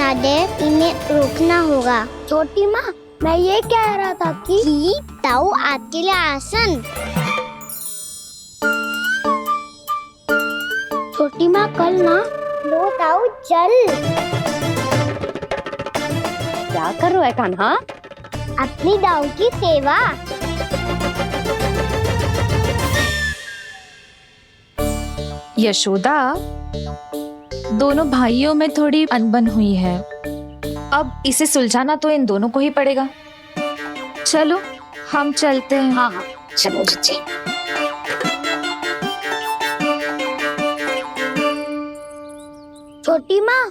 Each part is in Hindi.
महादेव, इन्हें रोकना होगा। छोटी माँ, मैं ये कह रहा था कि दाऊ आपके लिए आसन। छोटी माँ कल ना लो दाऊ चल। क्या कर रहा है कान्हा? अपनी दाऊ की सेवा। यशोदा, दोनों भाइयों में थोड़ी अनबन हुई है। अब इसे सुलझाना तो इन दोनों को ही पड़ेगा। चलो हम चलते हैं। हाँ हाँ, चलो जी। छोटी माँ,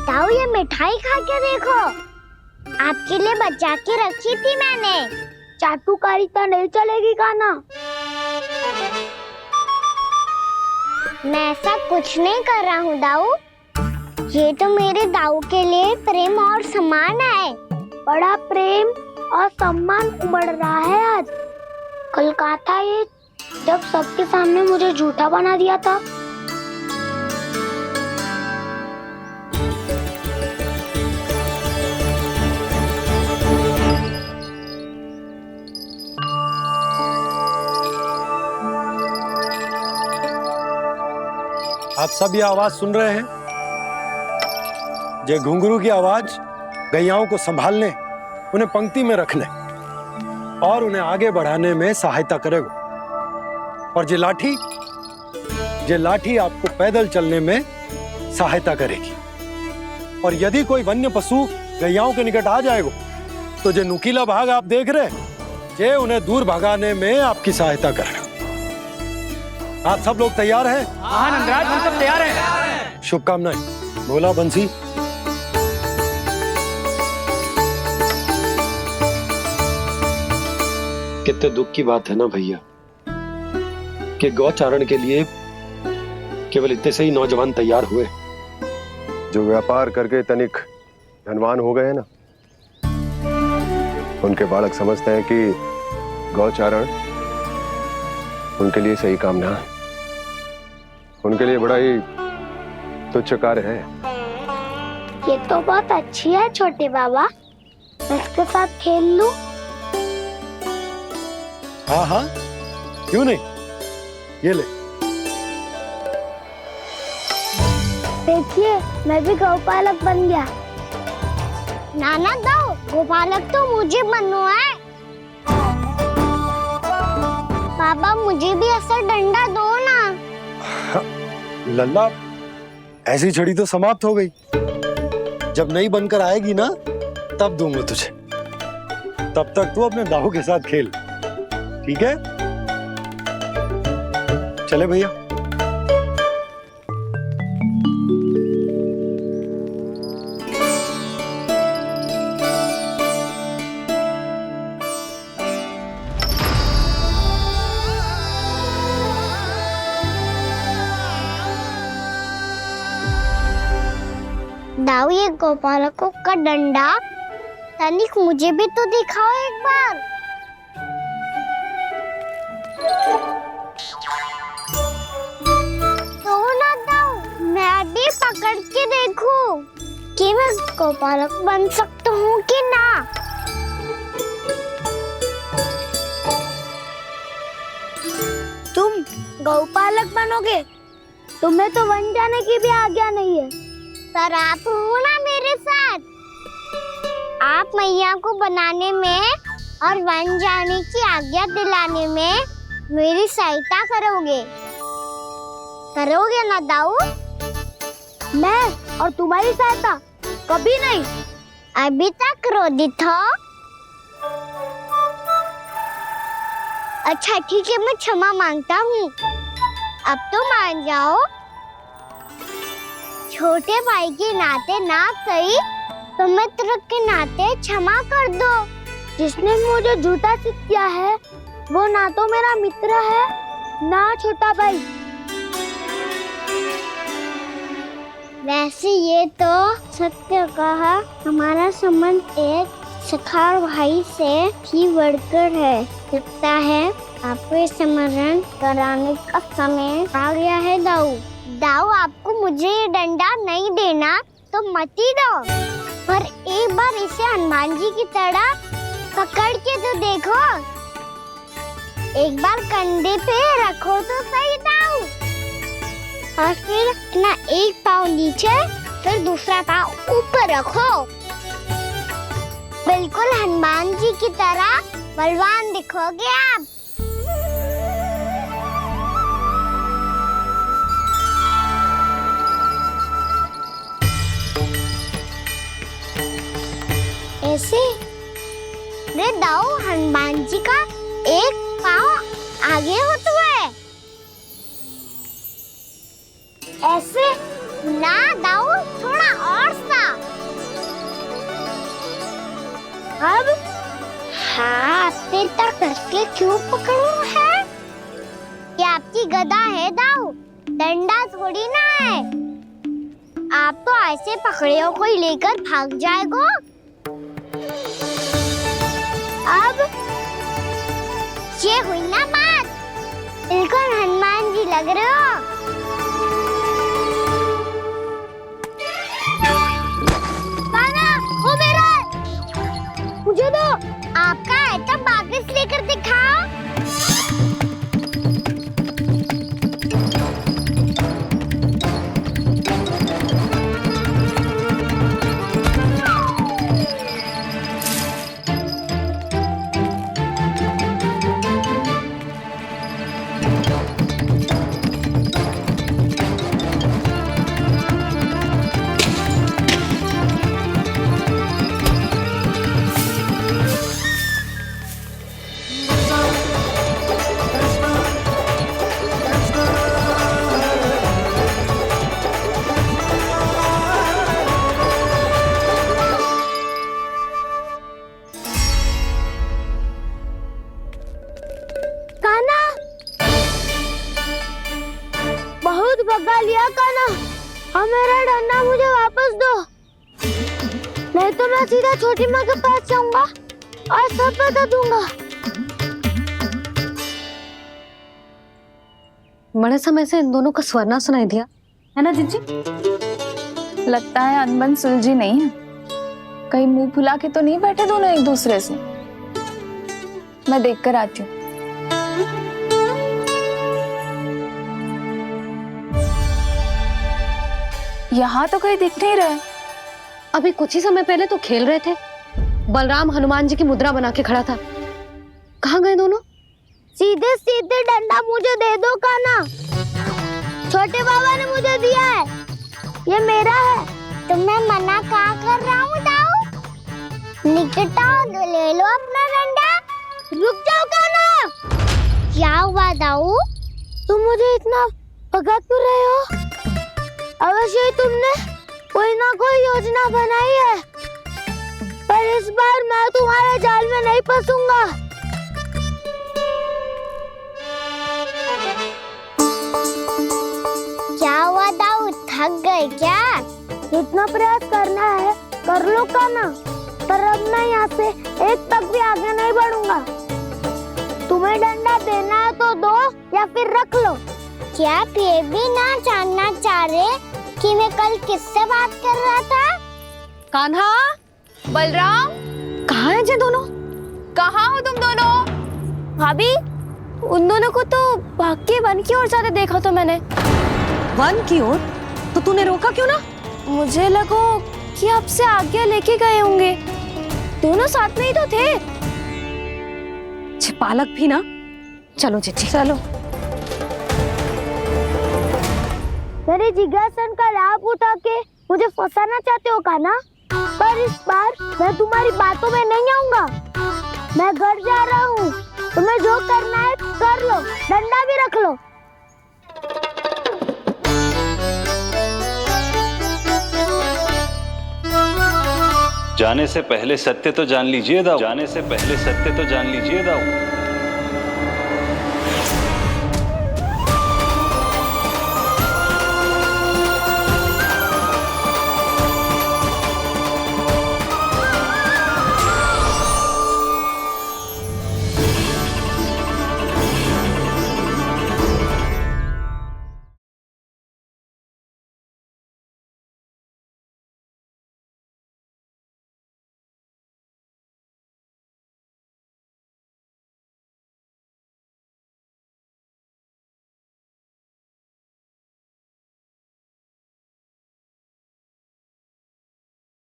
दाऊ ये मिठाई खा के देखो, आपके लिए बचा के रखी थी मैंने। चाटुकारिता नहीं चलेगी कान्हा। मैं ऐसा कुछ नहीं कर रहा हूँ दाऊ, ये तो मेरे दाऊ के लिए प्रेम और सम्मान है। बड़ा प्रेम और सम्मान उमड़ रहा है आज। कल कहा था ये, जब सबके सामने मुझे झूठा बना दिया था। आप सब ये आवाज सुन रहे हैं? ये घुंघरू की आवाज गैयाओं को संभालने, उन्हें पंक्ति में रखने और उन्हें आगे बढ़ाने में सहायता करेगा। और ये लाठी आपको पैदल चलने में सहायता करेगी। और यदि कोई वन्य पशु गैयाओं के निकट आ जाएगा तो ये नुकीला भाग आप देख रहे हैं, ये उन्हें दूर भगाने में आपकी सहायता करेगा। आप सब लोग तैयार हैं? हाँ नंदराज, हम सब तैयार हैं। शुभकामनाएं। बोला बंसी। कितने दुख की बात है ना भैया कि गौचारण के लिए केवल इतने से ही नौजवान तैयार हुए जो व्यापार करके तनिक धनवान हो गए हैं ना, उनके बालक समझते हैं कि गौचारण उनके लिए सही काम ना है, उनके लिए बड़ा ही तुच्छ कार्य है। ये तो बहुत अच्छी है छोटे बाबा, मैं इसके साथ खेल लूं? हाँ हाँ, क्यों नहीं, ये ले। देखिए, मैं भी गौपालक बन गया। नाना दाऊ, गोपालक तो मुझे बनना है। बाबा मुझे भी ऐसा डंडा दो ना। लल्ला, ऐसी छड़ी तो समाप्त हो गई। जब नई बनकर आएगी ना, तब दूंगा तुझे। तब तक तू अपने दाऊ के साथ खेल, ठीक है? चले भैया। दाऊ, ये गोपालकों का डंडा तनिक मुझे भी तो दिखाओ एक बार। तो ना दाऊ, मैं भी पकड़ के देखूं कि मैं गोपालक बन सकता हूँ कि ना। तुम गौपालक बनोगे? तुम्हें तो वन जाने की भी आज्ञा नहीं है। सर आप हो ना मेरे साथ, आप मैया को बनाने में और वन जाने की आज्ञा दिलाने में मेरी सहायता करोगे ना दाऊ? मैं और तुम्हारी सहायता कभी नहीं। अभी तक क्रोधित हो? अच्छा ठीक है, मैं क्षमा मांगता हूँ, अब तो मान जाओ। छोटे भाई के नाते ना सही तो मित्र के नाते क्षमा कर दो। जिसने मुझे झूठा सिद्ध किया है वो ना तो मेरा मित्र है ना छोटा भाई। वैसे ये तो सत्य कहा, हमारा संबंध एक सखा भाई से भी बढ़कर है। लगता है आपको स्मरण कराने का समय आ गया है दाऊ। दाऊ, आपको मुझे ये डंडा नहीं देना, तो मत ही दो, पर एक बार इसे हनुमान जी की तरह पकड़ के तो देखो। एक बार कंधे पे रखो तो सही दाऊ, और फिर अपना एक पाँव नीचे फिर दूसरा पाँव ऊपर रखो। बिल्कुल हनुमान जी की तरह बलवान दिखोगे आप। ऐसे रे दाऊ, हनुमान जी का एक पाँव आगे होता है। ऐसे ना दाऊ, थोड़ा और सा। अब हाथ पे तक कसके क्यों पकड़ो है? ये आपकी गदा है दाऊ, डंडा थोड़ी ना है। आप तो ऐसे पकड़े हो कोई लेकर भाग जाएगा। अब ये हुई ना बात, बिल्कुल हनुमान जी लग रहे हो। कान्हा, वो मेरा, मुझे दो। आपका है तो वापस लेकर दिखाओ। बहुत भगा लिया कान्हा, अब मेरा डंडा मुझे वापस दो, नहीं तो मैं सीधा छोटी माँ के पास जाऊंगा और सब बता दूंगा। बड़े समय से इन दोनों का स्वर ना सुनाई दिया, है ना जीजी? लगता है अनबन सुलझी नहीं है। कहीं मुंह फुला के तो नहीं बैठे दोनों एक दूसरे से। मैं देख कर आती हूँ। यहाँ तो कहीं दिख नहीं रहा। अभी कुछ ही समय पहले तो खेल रहे थे। बलराम हनुमान जी की मुद्रा बना के खड़ा था। कहाँ गए दोनों? सीधे सीधे डंडा मुझे दे दो कान्हा, छोटे बाबा ने मुझे दिया है, ये मेरा है। तो मैं मना कहाँ कर रहा हूँ दाऊ? निकट आओ तो ले लो अपना डंडा। रुक जाओ कान्हा। क्या हुआ दाऊ? तुम मुझे इतना भगा क्यों रहे हो? अवश्य ही तुमने कोई ना कोई योजना बनाई है, पर इस बार मैं तुम्हारे जाल में नहीं फंसूंगा। क्या हुआ दाऊ, थक गए क्या? इतना प्रयास करना है कर लो कान्हा, पर अब मैं यहाँ से एक तक भी आगे नहीं बढ़ूंगा। तुम्हें डंडा देना है तो दो या फिर रख लो। क्या आप ये भी ना जानना चाह रहे कि मैं कल किससे बात कर रहा था? कान्हा, बलराम, कहाँ हैं ये दोनों? कहाँ हो तुम दोनों? भाभी, उन दोनों को तो भाग के वन की ओर जाते देखा तो मैंने। वन की ओर? तो तूने रोका क्यों ना? मुझे लगा कि आपसे आज्ञा लेके गए होंगे, दोनों साथ में ही तो थे। छिपालक भी ना। चलो जीजी, चलो। मेरे जिज्ञासन का लाभ उठा के मुझे फंसाना चाहते हो कान्हा, पर इस बार मैं तुम्हारी बातों में नहीं आऊंगा। मैं घर जा रहा हूँ, तुम्हें जो करना है कर लो, डंडा भी रख लो। जाने से पहले सत्य तो जान लीजिए दाऊ। जाने से पहले सत्य तो जान लीजिए दाऊ।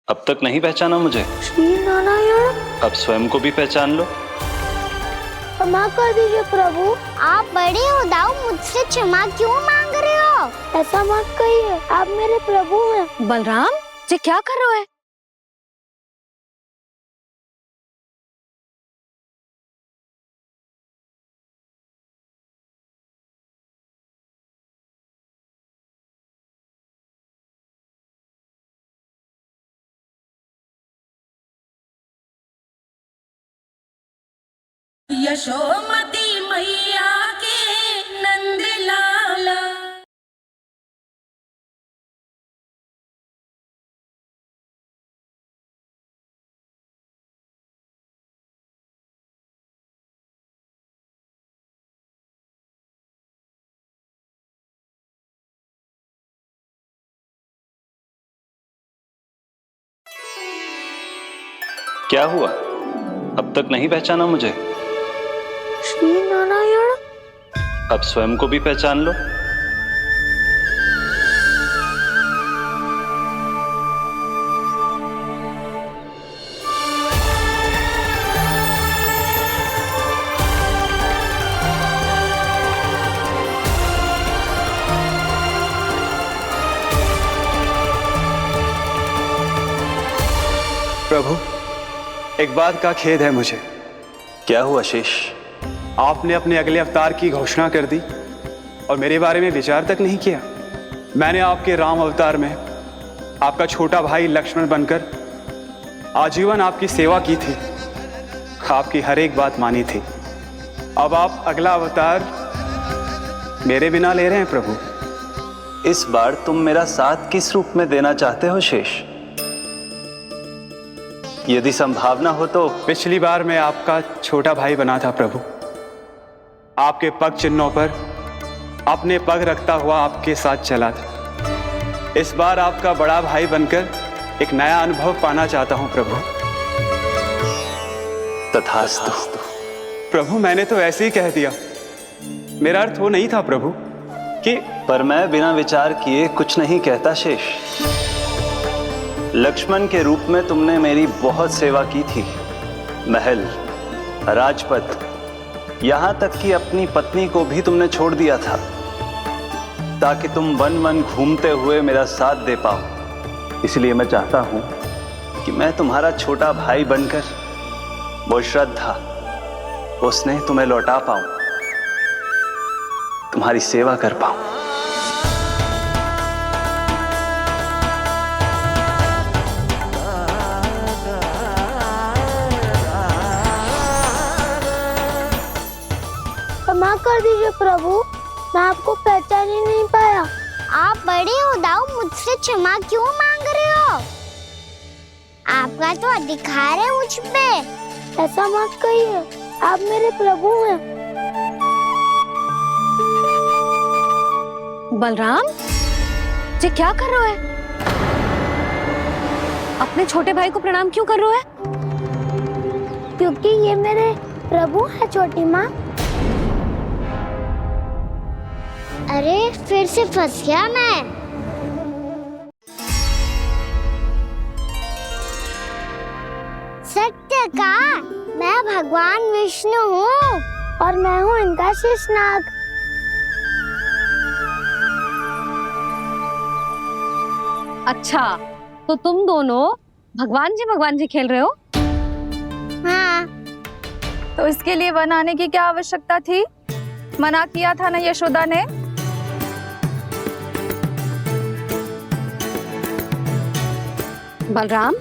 अब तक नहीं पहचाना मुझे? श्री नारायण। अब स्वयं को भी पहचान लो। क्षमा कर दीजिए प्रभु। आप बड़े हो दाऊ, मुझसे क्षमा क्यों मांग रहे हो? ऐसा मत कहिए, आप मेरे प्रभु हैं। बलराम जी क्या कर रहे हो? यशोमती मैया के नंद लाला। क्या हुआ? अब तक नहीं पहचाना मुझे? श्री नारायण। अब स्वयं को भी पहचान लो। प्रभु, एक बात का खेद है मुझे। क्या हुआ शेष? आपने अपने अगले अवतार की घोषणा कर दी और मेरे बारे में विचार तक नहीं किया। मैंने आपके राम अवतार में आपका छोटा भाई लक्ष्मण बनकर आजीवन आपकी सेवा की थी, आपकी हर एक बात मानी थी। अब आप अगला अवतार मेरे बिना ले रहे हैं प्रभु। इस बार तुम मेरा साथ किस रूप में देना चाहते हो शेष? यदि संभावना हो तो। पिछली बार मैं आपका छोटा भाई बना था प्रभु, आपके पग चिन्हों पर अपने पग रखता हुआ आपके साथ चला था। इस बार आपका बड़ा भाई बनकर एक नया अनुभव पाना चाहता हूं प्रभु। तथास्तु। प्रभु, मैंने तो ऐसे ही कह दिया, मेरा अर्थ वो नहीं था प्रभु कि। पर मैं बिना विचार किए कुछ नहीं कहता शेष। लक्ष्मण के रूप में तुमने मेरी बहुत सेवा की थी। महल, राजपथ, यहां तक कि अपनी पत्नी को भी तुमने छोड़ दिया था ताकि तुम वन वन घूमते हुए मेरा साथ दे पाओ। इसलिए मैं चाहता हूं कि मैं तुम्हारा छोटा भाई बनकर वो श्रद्धा, वो स्नेह तुम्हें लौटा पाऊं, तुम्हारी सेवा कर पाऊं। क्षमा कर दीजिए प्रभु, मैं आपको पहचान ही नहीं पाया। आप बड़े हो दाऊ, मुझसे क्षमा क्यों मांग रहे हो? आपका तो अधिकार है मुझ पे। ऐसा मत कहिए, आप मेरे प्रभु हैं। बलराम जी क्या कर रहे हो? अपने छोटे भाई को प्रणाम क्यों कर रहे हो? क्योंकि ये मेरे प्रभु हैं छोटी माँ। अरे फिर से फंस गया मैं। सत्य का, मैं भगवान विष्णु हूँ और मैं हूँ इनका शेषनाग। अच्छा, तो तुम दोनों भगवान जी खेल रहे हो? हाँ। तो इसके लिए वन आने की क्या आवश्यकता थी? मना किया था ना यशोदा ने। बलराम,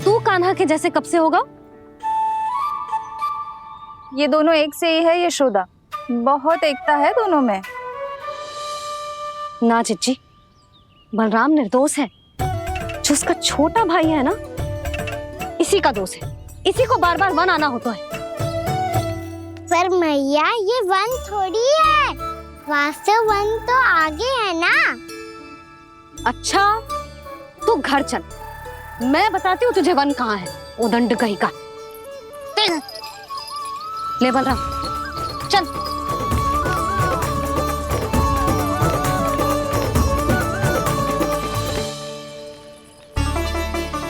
तू कान्हा के जैसे कब से होगा? ये दोनों एक से ही है यशोदा, बहुत एकता है दोनों में। ना चिच्ची, बलराम निर्दोष है। जो उसका छोटा भाई है ना, इसी का दोष है। इसी को बार बार वन आना होता है। पर मैया, ये वन थोड़ी है, वास्तव वन तो आगे है ना। अच्छा, तू घर चल, मैं बताती हूँ तुझे वन कहाँ है। उदंड कहीं का। ले बलराम, चल।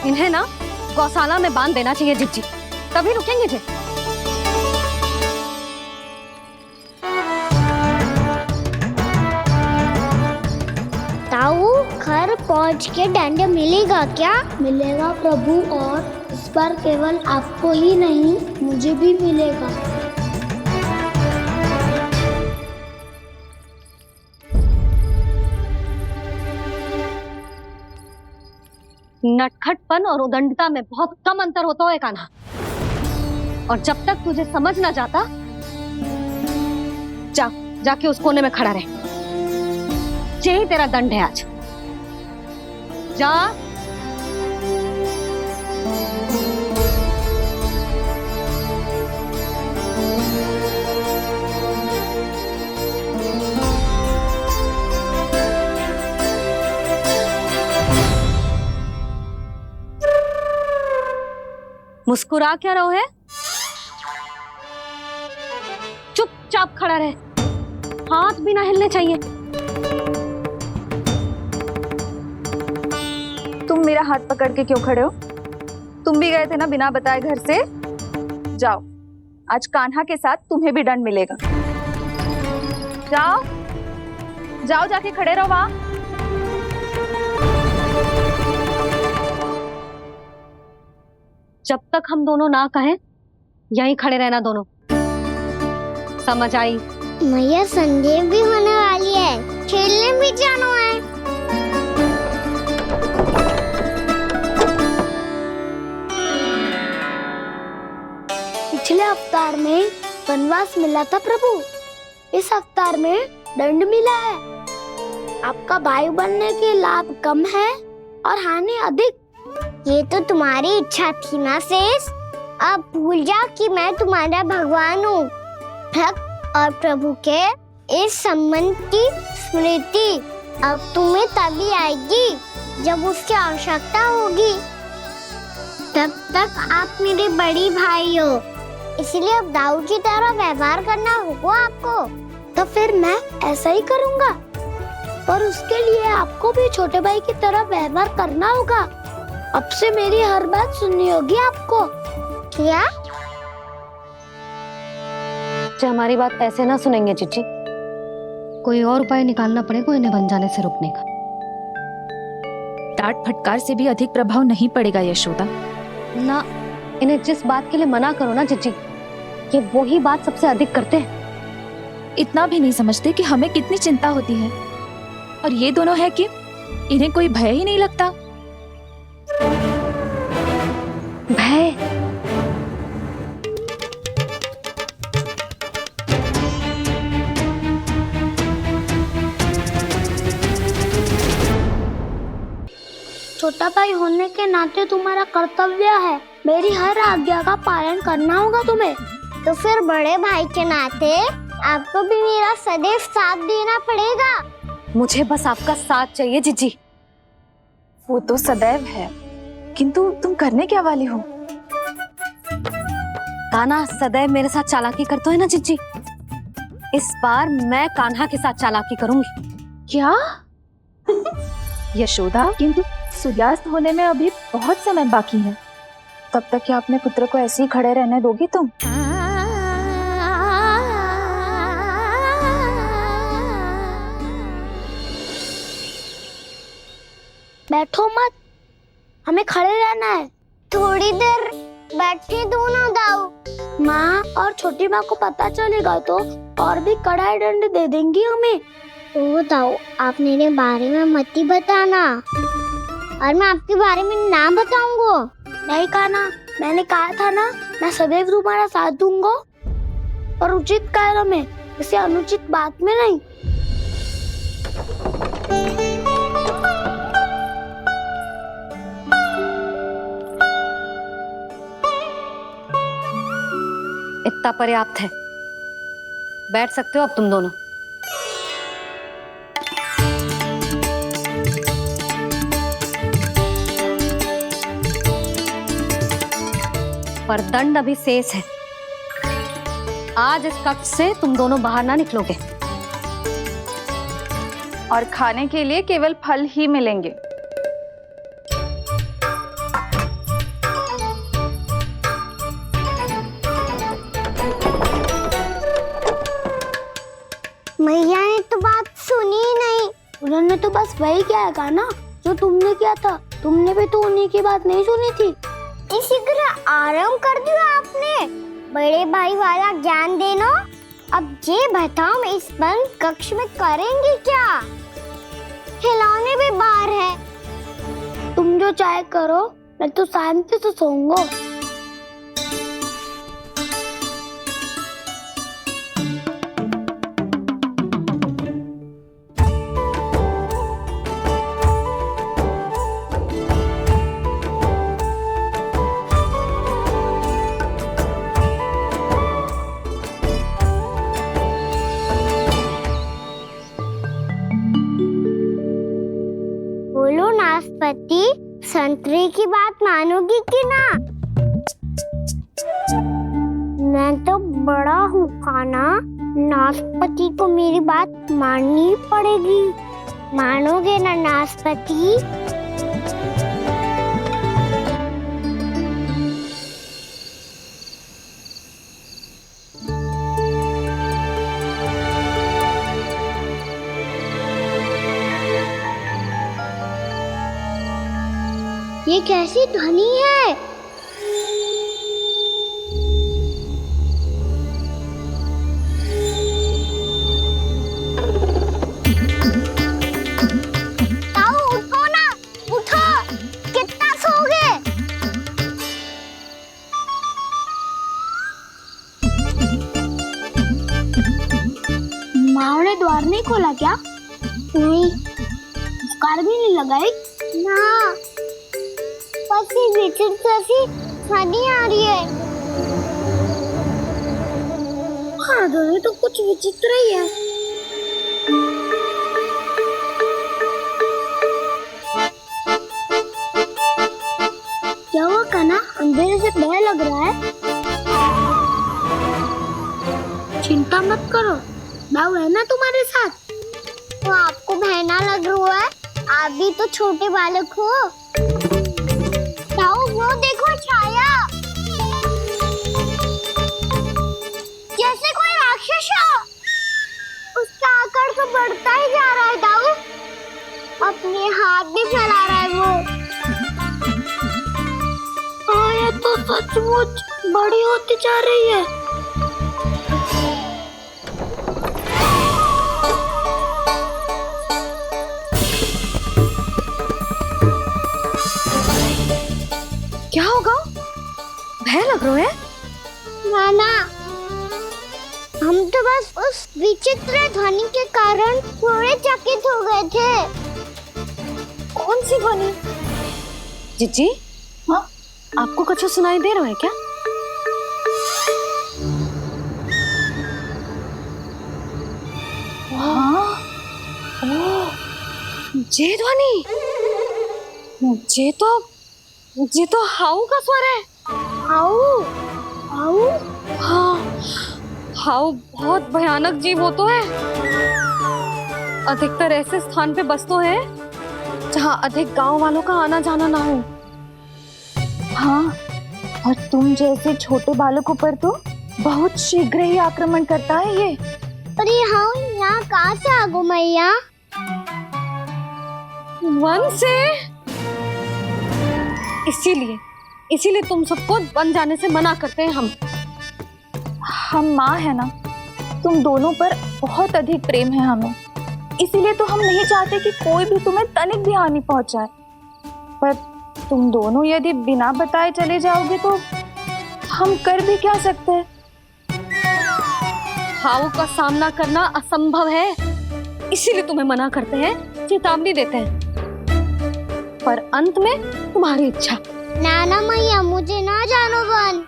इन्हें ना गौशाला में बांध देना चाहिए जिज्जी, तभी रुकेंगे जी। ताऊ, घर पहुंच के दंड मिलेगा क्या? मिलेगा प्रभु, और इस बार केवल आपको ही नहीं मुझे भी मिलेगा। नटखटपन और उदंडता में बहुत कम अंतर होता है कान्हा, और जब तक तुझे समझ ना जाता, जाके उस कोने में खड़ा रहे। यही तेरा दंड है आज। जा। मुस्कुरा क्या रहो है? चुपचाप खड़ा रहे, हाथ भी ना हिलने चाहिए। तुम मेरा हाथ पकड़ के क्यों खड़े हो? तुम भी गए थे ना बिना बताए घर से। जाओ, आज कान्हा के साथ तुम्हें भी दंड मिलेगा। जाओ जाओ, जाके खड़े रहो वहां। जब तक हम दोनों ना कहें, यहीं खड़े रहना दोनों। समझ आई? मैया, संध्या भी होने वाली है, खेलने भी जाना है। पिछले अवतार में वनवास मिला था प्रभु, इस अवतार में दंड मिला है। आपका भाई बनने के लाभ कम है और हानि अधिक। ये तो तुम्हारी इच्छा थी ना शेष। अब भूल जा कि मैं तुम्हारा भगवान हूँ। भक्त और प्रभु के इस संबंध की स्मृति अब तुम्हें तभी आएगी जब उसकी आवश्यकता होगी। तब तक आप मेरे बड़ी भाई हो, इसलिए अब दाऊ की तरह व्यवहार करना होगा आपको। तो फिर मैं ऐसा ही करूँगा, पर उसके लिए आपको भी छोटे भाई की तरह व्यवहार करना होगा। अब से मेरी हर बात सुननी होगी आपको। क्या? जो हमारी बात ऐसे ना सुनेंगे चिच्ची, कोई और उपाय निकालना पड़ेगा इन्हें बन जाने से रुकने का। डांट फटकार से भी अधिक प्रभाव नहीं पड़ेगा यशोदा। ना, इन्हें जिस बात के लिए मना करो ना चिच्ची, ये वही बात सबसे अधिक करते हैं। इतना भी नहीं समझते कि हमें कितनी चिंता होती है, और ये दोनों है कि इन्हें कोई भय ही नहीं लगता। भय? छोटा भाई होने के नाते तुम्हारा कर्तव्य है, मेरी हर आज्ञा का पालन करना होगा तुम्हें। तो फिर बड़े भाई के नाते आपको भी मेरा सदैव साथ देना पड़ेगा। मुझे बस आपका साथ चाहिए जिज्जी। वो तो सदैव है, किंतु तुम करने क्या वाली हो? कान्हा सदैव मेरे साथ चालाकी करते है ना जिज्जी, इस बार मैं कान्हा के साथ चालाकी करूंगी। क्या? यशोदा, किंतु सूर्यास्त होने में अभी बहुत समय बाकी है। तब तक क्या अपने पुत्र को ऐसे ही खड़े रहने दोगी तुम? बैठो मत, हमें खड़े रहना है। थोड़ी देर बैठे दो ना दाऊ। माँ और छोटी माँ को पता चलेगा तो और भी कड़ा दंड दे देंगी हमें। ओ दाऊ, आप मेरे बारे में मत ही बताना, और मैं आपके बारे में ना बताऊंगा। नहीं कान्हा, मैंने कहा था ना, मैं सदैव तुम्हारा साथ दूंगा, और उचित कार्य में, किसी अनुचित बात में नहीं। इतना पर्याप्त है, बैठ सकते हो अब तुम दोनों। पर दंड अभी शेष है। आज इस कक्ष से तुम दोनों बाहर ना निकलोगे, और खाने के लिए केवल फल ही मिलेंगे। उन्होंने तो बस वही किया है ना जो तुमने किया था। तुमने भी तो उन्हीं की बात नहीं सुनी थी। इसी तरह आराम कर दिया आपने। बड़े भाई वाला ज्ञान देना। अब ये बताओ इस बंद कक्ष में करेंगे क्या? खिलौने भी बाहर है। तुम जो चाहे करो, मैं तो शांति से सोऊंगा। बोलो नाशपाती, संतरे की बात मानोगी कि ना? मैं तो बड़ा हूँ काना, नाशपाती को मेरी बात माननी पड़ेगी। मानोगे ना नाशपाती? ये कैसी ध्वनि है? ताऊ उठो ना, उठो। कितना सोओगे? माँ ने द्वार नहीं खोला क्या? नहीं। कार भी नहीं लगाई? ना, बस ये विचित्र सी ध्वनि आ रही है। हाँ, ध्वनि तो कुछ विचित्र ही है। क्या हुआ काना? अंधेरे से डर लग रहा है। चिंता मत करो, दाऊ है ना तुम्हारे साथ। तो आपको बहना लग रहा है? आप भी तो छोटे बालक हो। ताऊ वो देखो छाया, जैसे कोई राक्षस हो। उसका आकार तो बढ़ता ही जा रहा है ताऊ। अपने हाथ भी फैला रहा है वो। हाँ, ये तो सचमुच बड़ी होती जा रही है। क्या होगा? भय लग रहा है? नाना, हम तो बस उस विचित्र ध्वनि के कारण थोड़े चकित हो गए थे। कौन सी ध्वनि? जीजी, हाँ, आपको कुछ सुनाई दे रहा है क्या? हाँ, ओह, ये ध्वनि, ये तो हाउ का स्वर है। हाउ? हाउ? हाँ, हाउ बहुत भयानक जीव हो तो है। अधिकतर ऐसे स्थान पे बसते हैं जहाँ अधिक गांव वालों का आना जाना ना हो। हाँ, और तुम जैसे छोटे बालकों पर तो बहुत शीघ्र ही आक्रमण करता है ये। अरे हाउ यहाँ कहाँ से आ गो मैया? वन से। इसीलिए तुम सबको वन जाने से मना करते हैं हम माँ है ना, तुम दोनों पर बहुत अधिक प्रेम है हमें, इसीलिए तो हम नहीं चाहते कि कोई भी तुम्हें तनिक भी हानि पहुंचाए। पर तुम दोनों यदि बिना बताए चले जाओगे तो हम कर भी क्या सकते हैं? हाउ का सामना करना असंभव है, इसीलिए तुम्हें मना करते हैं, चेतावनी देते हैं। पर अंत में तुम्हारी इच्छा। नाना मैया मुझे ना जानो वन।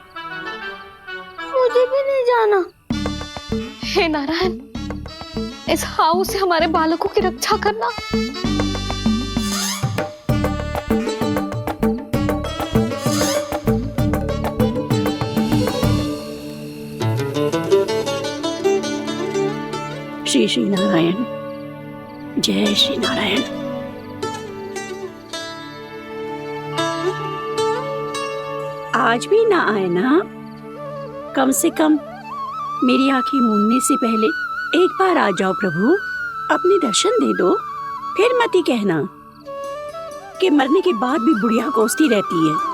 मुझे भी नहीं जाना। हे नारायण, इस हाउ से हमारे बालकों की रक्षा करना। श्री श्री नारायण, जय श्री नारायण। आज भी ना आए ना? कम से कम मेरी आंखें मूंदने से पहले एक बार आ जाओ प्रभु, अपने दर्शन दे दो। फिर मत ही कहना कि मरने के बाद भी बुढ़िया कोसती रहती है।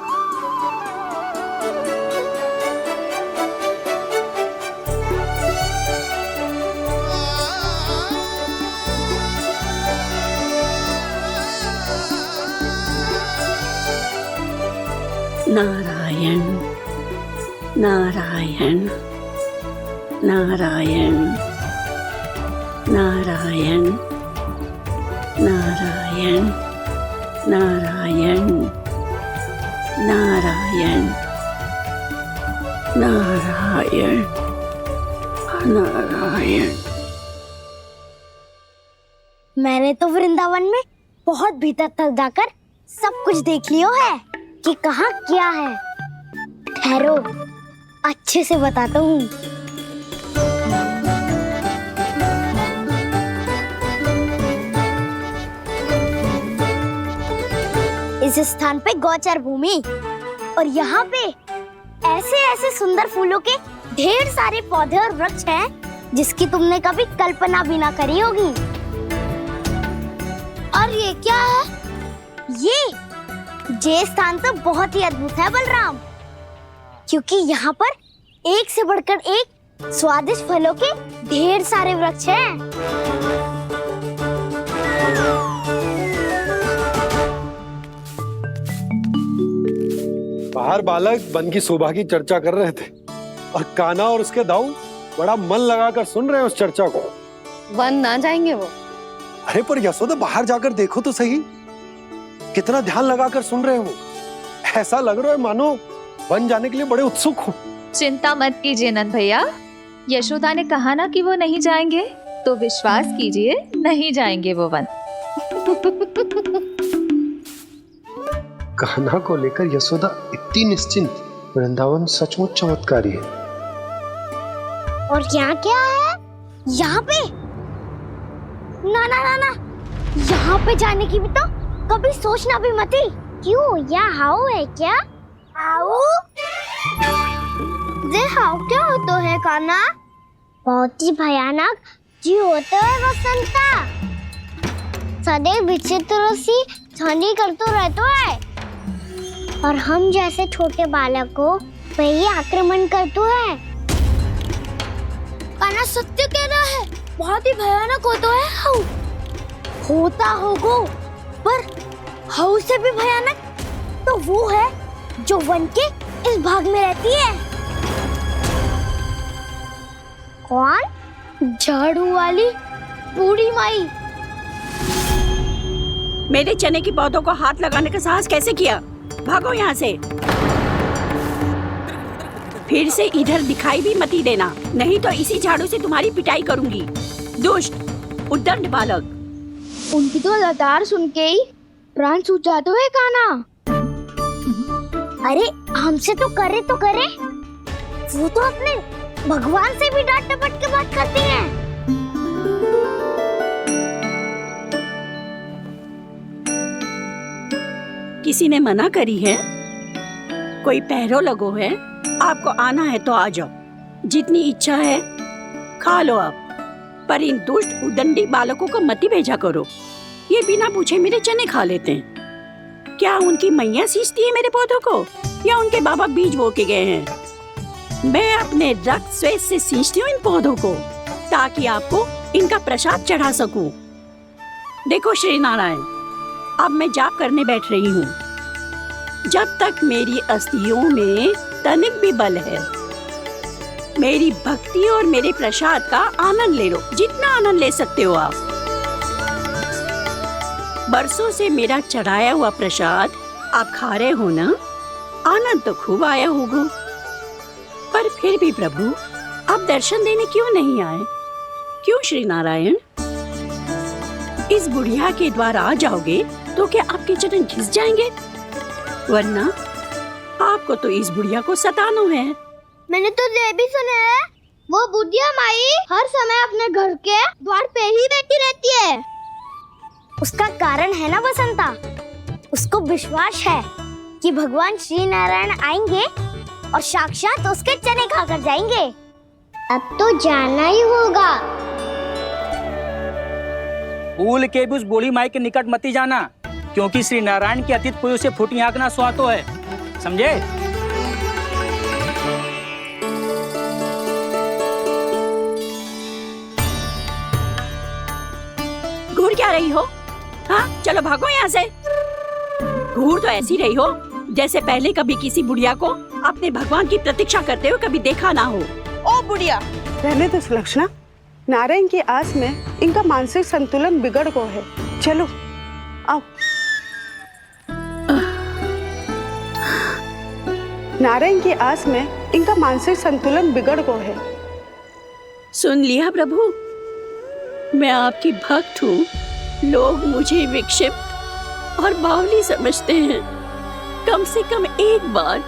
नारायण नारायण नारायण नारायण नारायण नारायण नारायण नारायण नारायण। मैंने तो वृंदावन में बहुत भीतर तक जाकर सब कुछ देख लियो है कि कहाँ क्या है। ठहरो, अच्छे से बताता हूँ। इस स्थान पे गौचर भूमि और यहाँ पे ऐसे ऐसे सुंदर फूलों के ढेर सारे पौधे और वृक्ष हैं जिसकी तुमने कभी कल्पना भी ना करी होगी। और ये क्या है? ये स्थान तो बहुत ही अद्भुत है बलराम, क्योंकि यहाँ पर एक से बढ़कर एक स्वादिष्ट फलों के ढेर सारे वृक्ष हैं। बाहर बालक वन की शोभा की चर्चा कर रहे थे और कान्हा और उसके दाऊ बड़ा मन लगाकर सुन रहे हैं उस चर्चा को। वन ना जाएंगे वो? अरे पर यशोदा, बाहर जाकर देखो तो सही, कितना ध्यान लगाकर सुन रहे हो। ऐसा लग रहा है मानो वन जाने के लिए बड़े उत्सुक हो। चिंता मत कीजिए नंद भैया, यशोदा ने कहा ना कि वो नहीं जाएंगे, तो विश्वास कीजिए नहीं जाएंगे वो वन। कान्हा को लेकर यशोदा इतनी निश्चिंत, वृंदावन सचमुच चमत्कारी है। और यहाँ क्या है? यहाँ पे ना ना ना ना, यहाँ पे जाने की भी तो कभी सोचना भी मत ही। क्यों, यहाँ हाउ है क्या? हाउ? ये हाउ क्या होता है कान्हा? बहुत ही भयानक जी होता है वसंता। सदैव विचित्र सी छानी करते रहता है और हम जैसे छोटे बालक को वही आक्रमण करते हैं। कान्हा सत्य कह रहा है, बहुत ही भयानक होता है हाउ। होता होगा, पर हाउ से भी भयानक तो वो है जो वन के इस भाग में रहती है। कौन? झाड़ू वाली बूढ़ी माई। मेरे चने की पौधों को हाथ लगाने का साहस कैसे किया? भागो यहाँ से। फिर से इधर दिखाई भी मत ही देना, नहीं तो इसी झाड़ू से तुम्हारी पिटाई करूंगी। दुष्ट उद्दंड बालक। उनकी तो लतार सुन के ही प्राण सूझ जाते हुए कान्हा। अरे हमसे तो करे, वो तो अपने भगवान से भी डांट डपट के बात करती हैं। किसी ने मना करी है? कोई पैरों लगो है? आपको आना है तो आ जाओ, जितनी इच्छा है खा लो आप, पर इन दुष्ट उदंडी बालकों को मत ही भेजा करो। ये बिना पूछे मेरे चने खा लेते हैं। क्या उनकी मैया सींचती है मेरे पौधों को, या उनके बाबा बीज बो के गए हैं? मैं अपने रक्त स्वेद से सींचती हूँ इन पौधों को, ताकि आपको इनका प्रसाद चढ़ा सकूं। देखो श्री नारायण, अब मैं जाप करने बैठ रही हूँ। जब तक मेरी अस्थियों में तनिक भी बल है, मेरी भक्ति और मेरे प्रसाद का आनंद ले लो, जितना आनंद ले सकते हो आप। बरसों से मेरा चढ़ाया हुआ प्रसाद आप खा रहे हो ना, आनंद तो खूब आया होगा। पर फिर भी प्रभु, आप दर्शन देने क्यों नहीं आए? क्यों श्री नारायण? इस बुढ़िया के द्वार आ जाओगे तो क्या आपके चरण घिस जाएंगे? वरना आपको तो इस बुढ़िया को सताना है। मैंने तो ये भी सुना है, वो बुढ़िया माई हर समय अपने घर के द्वार पे ही बैठी रहती है। उसका कारण है ना बसंता, उसको विश्वास है कि भगवान श्री नारायण आएंगे और साक्षात उसके चने खाकर जाएंगे। अब तो जाना ही होगा। भूल के भी उस बूढ़ी माई के निकट मती जाना, क्योंकि श्री नारायण की अतीत कोई उसे फूटी आंख ना सुहातो है, समझे? घूर क्या रही हो? हाँ, चलो भागो यहाँ से। घूर तो ऐसी रही हो जैसे पहले कभी किसी बुढ़िया को अपने भगवान की प्रतीक्षा करते हुए कभी देखा ना हो। ओ बुढ़िया, रहने दो सुलक्षणा। नारायण की आस में इनका मानसिक संतुलन बिगड़ गो है। चलो आओ। नारायण की आस में इनका मानसिक संतुलन बिगड़ गो है। सुन लिया प्रभु, मैं आपकी भक्त हूँ। लोग मुझे विक्षिप्त और बावली समझते हैं। कम से कम एक बार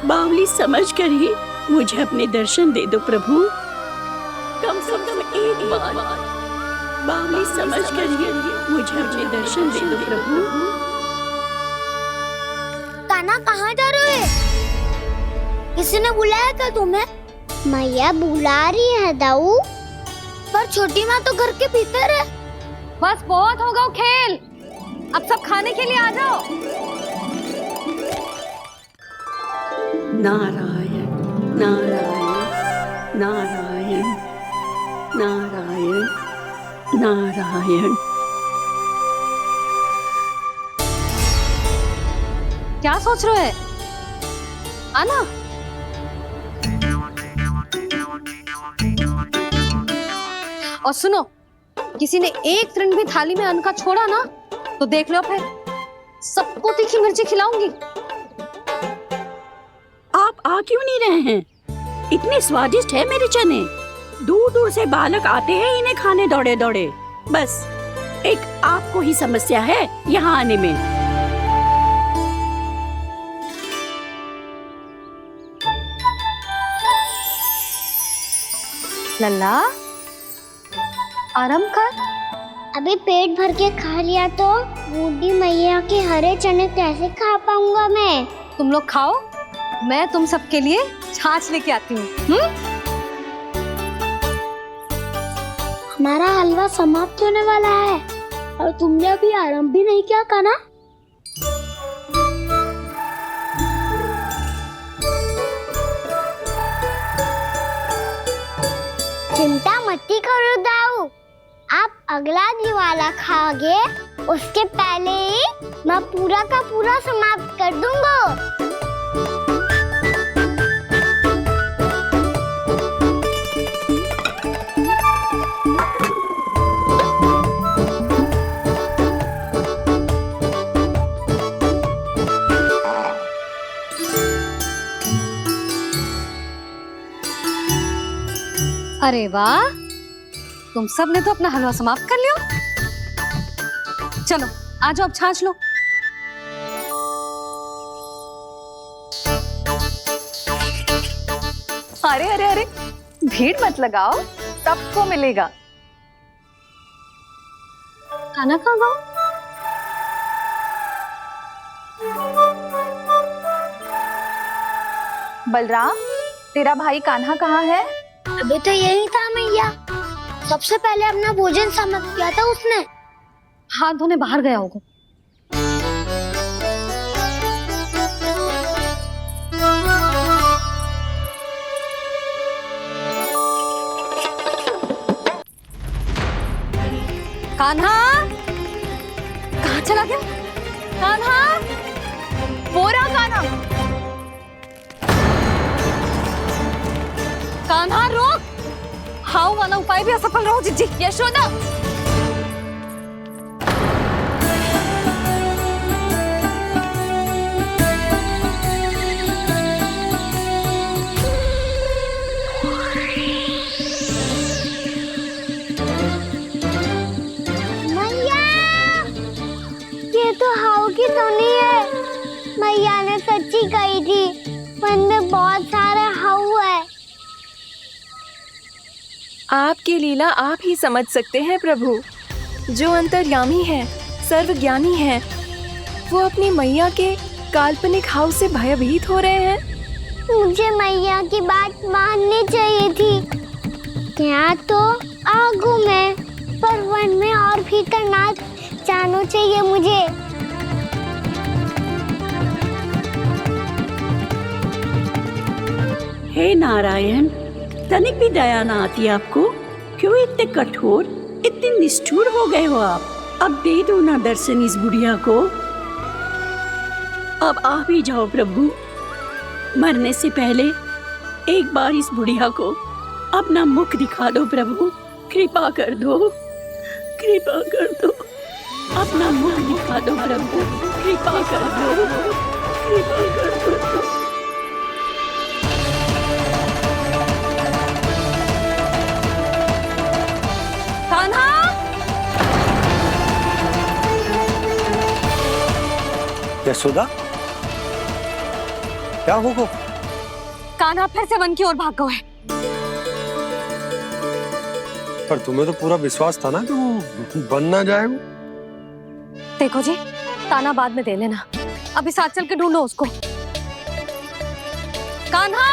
बावली समझकर ही मुझे अपने दर्शन दे दो प्रभु। कम से कम एक बार बावली समझकर ही मुझे अपने दर्शन दे दो प्रभु। कान्हा कहाँ जा रहे हो? किसी ने बुलाया क्या तुम्हें? मैया बुला रही है दाऊ। पर छोटी माँ तो घर के भीतर है। बस बहुत हो गया खेल, अब सब खाने के लिए आ जाओ। नारायण नारायण नारायण नारायण नारायण। क्या सोच रहे हैं? आना। और सुनो, किसी ने एक तृण भी थाली में अन्न का छोड़ा ना तो देख लो, फिर सबको तीखी मिर्ची खिलाऊंगी। आप आ क्यों नहीं रहे हैं? इतने स्वादिष्ट है मेरे चने। दूर दूर से बालक आते हैं इन्हें खाने दौड़े दौड़े। बस एक आपको ही समस्या है यहाँ आने में। लल्ला, आराम कर। अभी पेट भर के खा लिया तो बूढ़ी मैया के हरे चने कैसे खा पाऊंगा मैं? तुम लोग खाओ, मैं तुम सबके लिए छाछ लेके आती हूँ। हमारा हलवा समाप्त होने वाला है और तुमने अभी आराम भी नहीं किया कान्हा। चिंता मत करो दाऊ, आप अगला दिवाला खाओगे उसके पहले ही मैं पूरा का पूरा समाप्त कर दूंगा। अरे वाह, तुम सब ने तो अपना हलवा समाप्त कर लिया। चलो आ जाओ, अब छाछ लो। अरे अरे अरे, भीड़ मत लगाओ, सबको मिलेगा। खाना खा गो। बलराम, तेरा भाई कान्हा कहाँ है? अभी तो यही था मैया, सबसे पहले अपना भोजन समाप्त किया था उसने। हाथ धोने बाहर गया होगा। कान्हा कहाँ चला गया? कान्हा, वो रहा कान्हा। कान्हा रोक, हाउ वाला उपाय भी असफल रहो जिज्जी। यशोदा, मैया, ये तो हाउ की धुनी है। मैया ने सच्ची कही थी, वन में बहुत सारे हाउ है। आपकी लीला आप ही समझ सकते हैं प्रभु। जो अंतर्यामी है, सर्वज्ञानी है, वो अपनी मैया के काल्पनिक हाव से भयभीत हो रहे हैं। मुझे मैया की बात माननी चाहिए थी। क्या तो आगू में पर वन में और भीतर ना जाना चाहिए मुझे। हे नारायण, तनिक भी दया ना आती आपको? क्यों इतने कठोर, इतने निष्ठुर हो गए हो आप? अब दे दो ना दर्शन इस बुढ़िया को। अब आ भी जाओ प्रभु। मरने से पहले एक बार इस बुढ़िया को अपना मुख दिखा दो प्रभु। कृपा कर दो, कृपा कर दो। अपना मुख दिखा दो प्रभु, कृपा कर दो, कृपा कर दो। कान्हा! यशोदा, क्या होगा? कान्हा फिर से वन की ओर भाग गया है। पर तुम्हें तो पूरा विश्वास था ना कि वो बन ना जाए। वो देखो जी, ताना बाद में दे लेना, अभी साथ चल के ढूंढो उसको। कान्हा!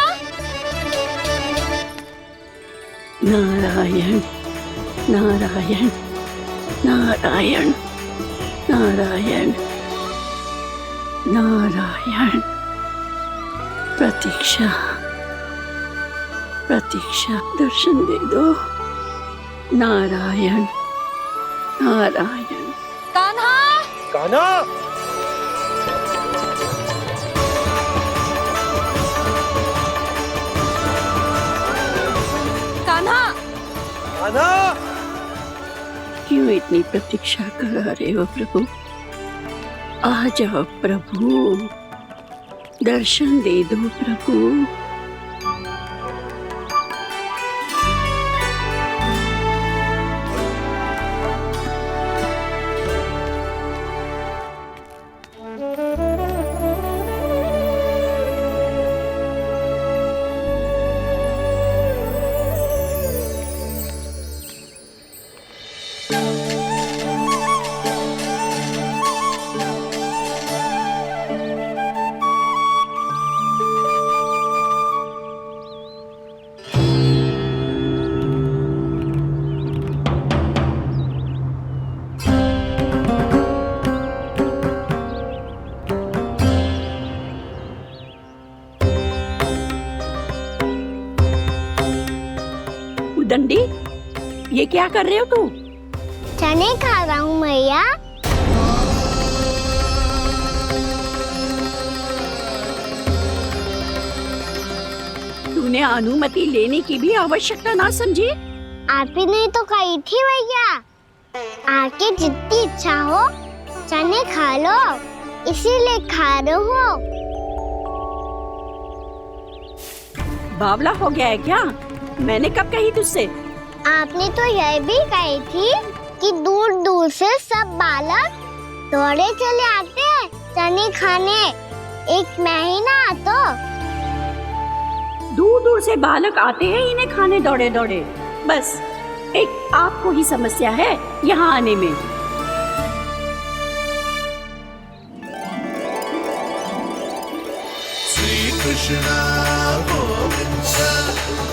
नारायण नारायण नारायण नारायण नारायण। प्रतीक्षा प्रतीक्षा, दर्शन दे दो। नारायण नारायण। कान्हा! कान्हा! कान्हा! कान्हा! क्यों इतनी प्रतीक्षा करा रहे हो प्रभु? आ जाओ प्रभु, दर्शन दे दो प्रभु। दंडी, ये क्या कर रहे हो तू? चने खा रहा हूँ मैया। तूने अनुमति लेने की भी आवश्यकता ना समझी? आप ही ने तो कही थी भैया, आके जितनी इच्छा हो चने खा लो, इसीलिए खा रहे हो। बावला हो गया है क्या? मैंने कब कही तुझसे? आपने तो यह भी कही थी कि दूर दूर से सब बालक दौड़े चले आते हैं चने खाने, एक महीना तो दूर दूर से बालक आते हैं इन्हें खाने दौड़े दौड़े। बस एक आपको ही समस्या है यहाँ आने में। श्री कृष्ण गोविंद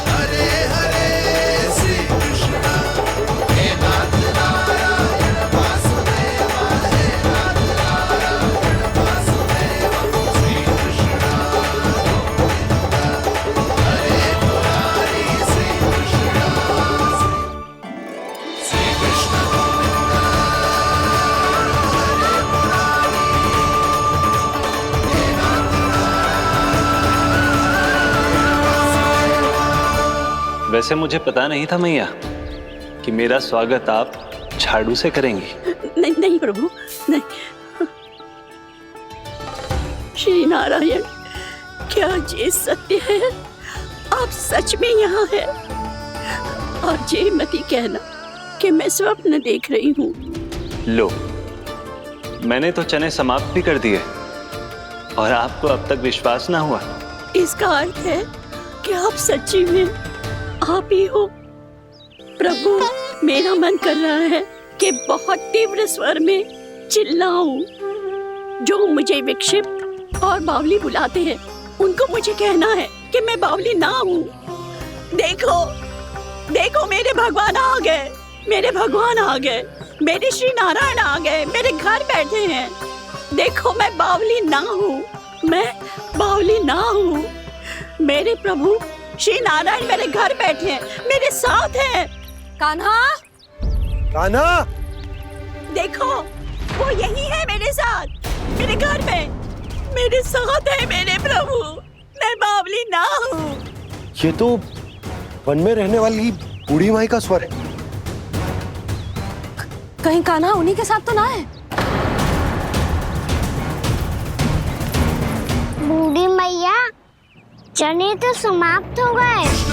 हरे हरे, श्री कृष्ण हे नाथ नारायण वासुदेवा, हे नाथ नारायण वासुदेवा। श्री कृष्ण गोविंद हरे मुरारी, श्री कृष्ण श्री कृष्ण गोविंद हरे मुरारी, हे नाथ वैसे मुझे पता नहीं था मैया कि मेरा स्वागत आप झाड़ू से करेंगी। नहीं नहीं प्रभु, नहीं। श्री नारायण, क्या ये सत्य है? आप सच में यहाँ हैं? और ये मत ही कहना कि मैं स्वप्न देख रही हूँ। लो, मैंने तो चने समाप्त भी कर दिए और आपको अब तक विश्वास ना हुआ। इसका अर्थ है कि आप सच्ची में आप ही हो। प्रभु, मेरा मन कर रहा है कि बहुत तीव्र स्वर में चिल्लाऊं। जो मुझे विक्षिप्त और बावली बुलाते हैं उनको मुझे कहना है कि मैं बावली ना हूँ। देखो देखो, मेरे भगवान आ गए। मेरे भगवान आ गए, मेरे श्री नारायण आ गए, मेरे घर बैठे हैं। देखो मैं बावली ना हूँ, मैं बावली ना हूँ। मेरे प्रभु श्री नारायण मेरे घर बैठे हैं, मेरे साथ हैं। कान्हा, कान्हा, देखो वो यही है मेरे साथ, मेरे घर में मेरे साथ है मेरे प्रभु। मैं बावली ना हूँ। ये तो वन में रहने वाली बूढ़ी माई का स्वर है। कहीं कान्हा उन्हीं के साथ तो ना है? बूढ़ी मैया, चने तो समाप्त हो गए।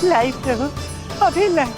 लाई प्रभु, अभी लाई।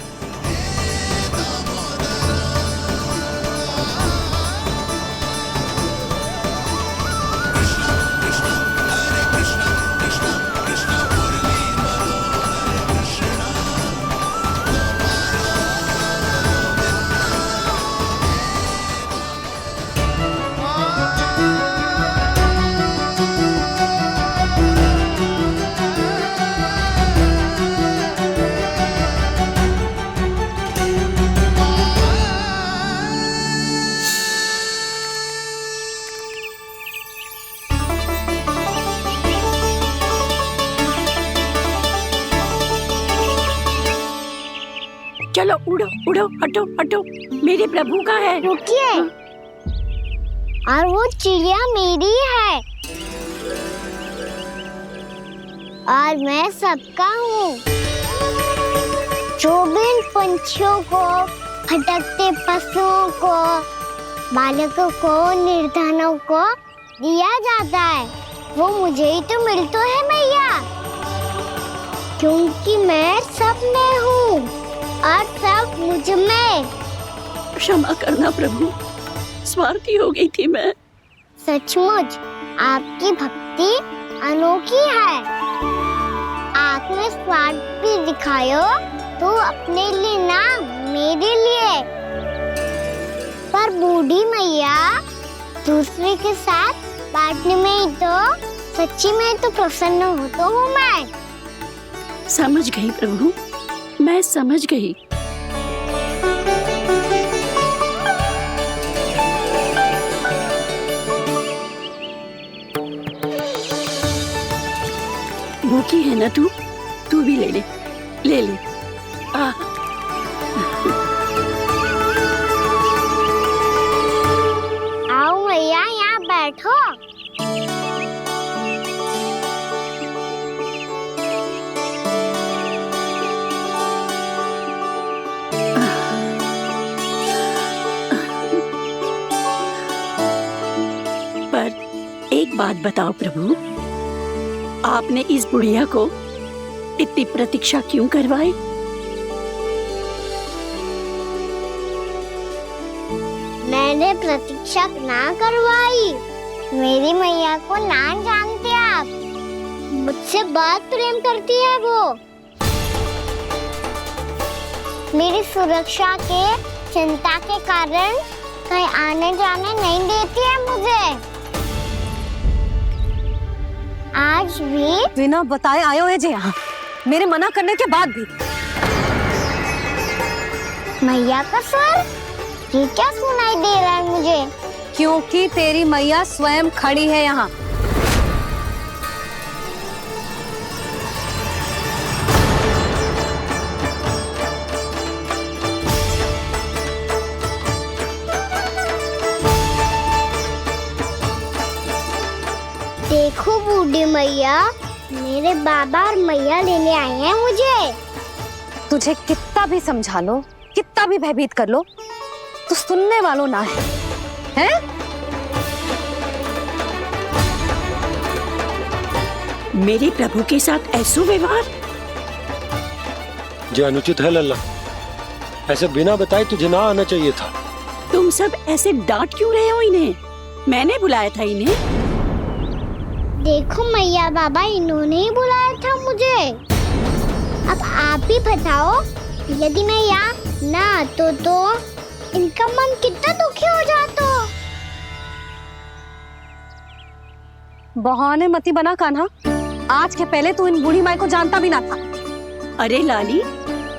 चलो उड़ो उड़ो, हटो हटो, मेरे प्रभु का है। रुकिए, और वो चिड़िया मेरी है और मैं सबका हूँ। जो भी इन पंछियों को, भटकते पशुओं को, बालकों को, निर्धनों को दिया जाता है, वो मुझे ही तो मिलता है मैया, क्योंकि मैं सब में हूँ और सब मुझ में। क्षमा करना प्रभु, स्वार्थी हो गई थी मैं। सचमुच आपकी भक्ति अनोखी है। आपने स्वार्थ भी दिखायो तो अपने लिए ना, मेरे लिए। पर बूढ़ी मैया, दूसरे के साथ बांटने में ही तो सच्ची में तो प्रसन्न होता हूँ मैं। समझ गई प्रभु, मैं समझ गई। भूखी है ना तू? तू भी ले ले, ले ले। आओ मैया, यहाँ बैठो। एक बात बताओ प्रभु, आपने इस बुढ़िया को इतनी प्रतीक्षा क्यों करवाई? मैंने प्रतीक्षा ना करवाई। मेरी मैया को ना जानते आप, मुझसे बहुत प्रेम करती है वो। मेरी सुरक्षा के चिंता के कारण कहीं आने जाने नहीं देती है मुझे। आज भी बिना बताए आए हुए जे यहाँ, मेरे मना करने के बाद भी। मैया का स्वर, ये क्या सुनाई दे रहा है मुझे? क्योंकि तेरी मैया स्वयं खड़ी है यहाँ। देखो बूढ़ी मैया, मेरे बाबा और मैया लेने आए हैं मुझे। तुझे कितना भी समझा लो, कितना भी भयभीत कर लो, तो सुनने वालों ना है, हैं? मेरे प्रभु के साथ ऐसा व्यवहार जो अनुचित है लल्ला। ऐसे बिना बताए तुझे ना आना चाहिए था। तुम सब ऐसे डांट क्यों रहे हो इन्हें? मैंने बुलाया था इन्हें। देखो मैया बाबा, इन्होंने ही बुलाया था मुझे। अब आप ही बताओ, यदि मैं यहाँ ना आतो तो इनका मन कितना दुखी हो जाता। बहाने मती बना कान्हा। आज के पहले तू इन बूढ़ी माई को जानता भी ना था। अरे लाली,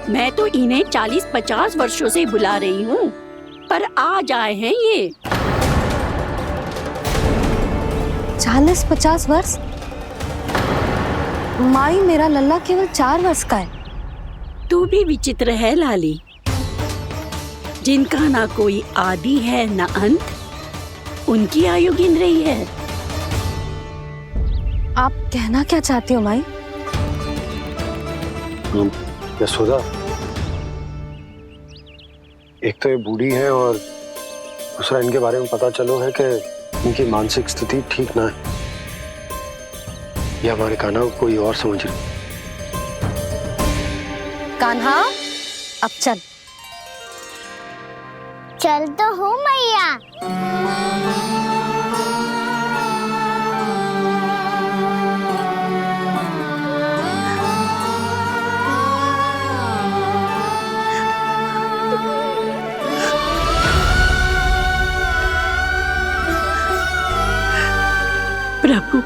मैं तो इन्हें 40-50 वर्षों से बुला रही हूँ, पर आज आए हैं ये। 40-50 वर्ष? माई, मेरा लल्ला केवल 4 वर्ष का है। तू भी विचित्र है लाली, जिनका ना कोई आदि है ना अंत, उनकी आयु गिन रही है। आप कहना क्या चाहती हो माई? यशोदा, एक तो ये बूढ़ी है और दूसरा इनके बारे में पता चलो है कि इनकी मानसिक स्थिति ठीक ना है। ये हमारे कान्हा को कोई और समझ रही। कान्हा, अब चल। चल तो हो मैया। प्रभु,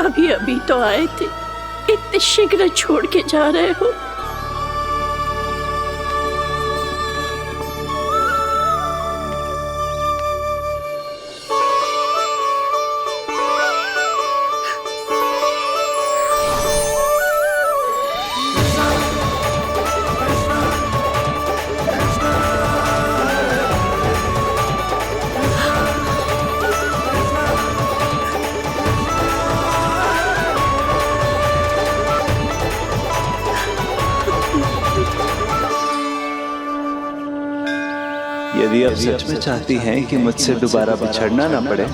अभी अभी तो आए थे, इतने शीघ्र छोड़ के जा रहे हो। यदि आप सच में चाहती हैं कि मुझसे दोबारा बिछड़ना न पड़े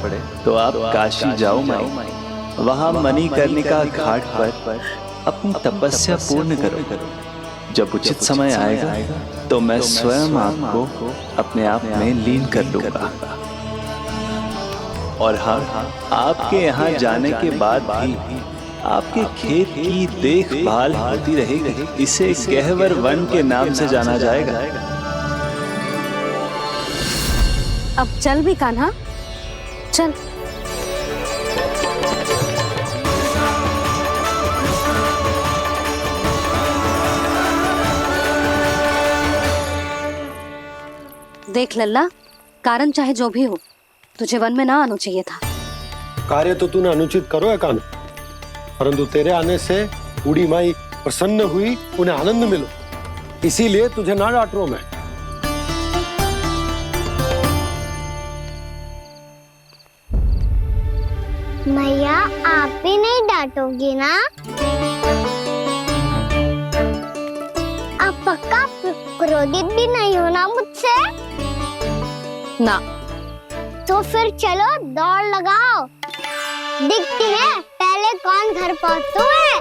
तो आप काशी जाओ माई। वहां मणिकर्णिका घाट पर अपनी तपस्या पूर्ण करो। जब उचित समय आएगा तो मैं स्वयं आपको अपने आप में लीन कर लूंगा। और हाँ, आपके यहाँ जाने के बाद भी आपके खेत की देखभाल होती रहेगी। इसे गहवर वन के नाम से जाना जाएगा। अब चल भी कान्हा, चल। देख लल्ला, कारण चाहे जो भी हो, तुझे वन में ना आना चाहिए था। कार्य तो तूने अनुचित करो है कान्हा, परंतु तेरे आने से बूढ़ी माई प्रसन्न हुई, उन्हें आनंद मिलो, इसीलिए तुझे ना डांट रहा मैं। मैया, आप भी नहीं डांटोगी ना? आप पक्का क्रोधित भी नहीं हो ना मुझसे? ना। तो फिर चलो दौड़ लगाओ, दिखती है पहले कौन घर पहुंचता है।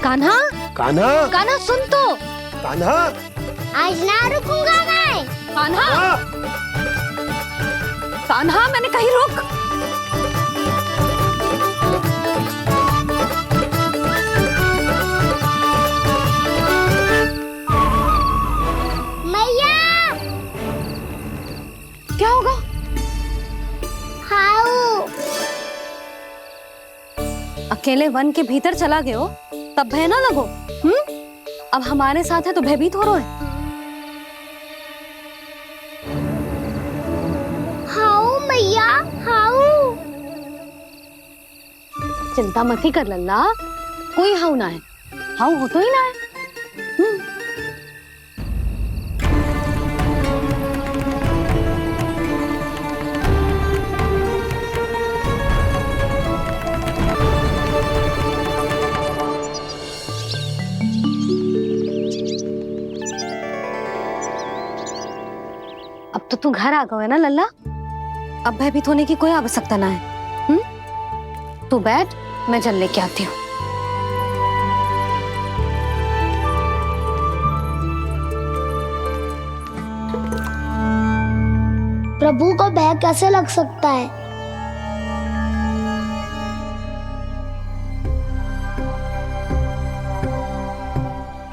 कान्हा, कान्हा, कान्हा सुन तो। कान्हा, आज ना रुकूंगा मैं। कान्हा, कान्हा, मैंने कहीं रुक। क्या होगा? हाउ? अकेले वन के भीतर चला गए हो, तब भय ना लगो। अब हमारे साथ है तो भयभीत हो रहे हो। हाउ मैया, हाउ? चिंता मत ही कर लल्ला, कोई हाउ ना है। हाउ हो तो ही ना है। अब तो तू घर आ गया है ना लल्ला, अब भयभीत होने की कोई आवश्यकता ना है। तू बैठ, मैं जल लेके आती हूँ। प्रभु को भय कैसे लग सकता है?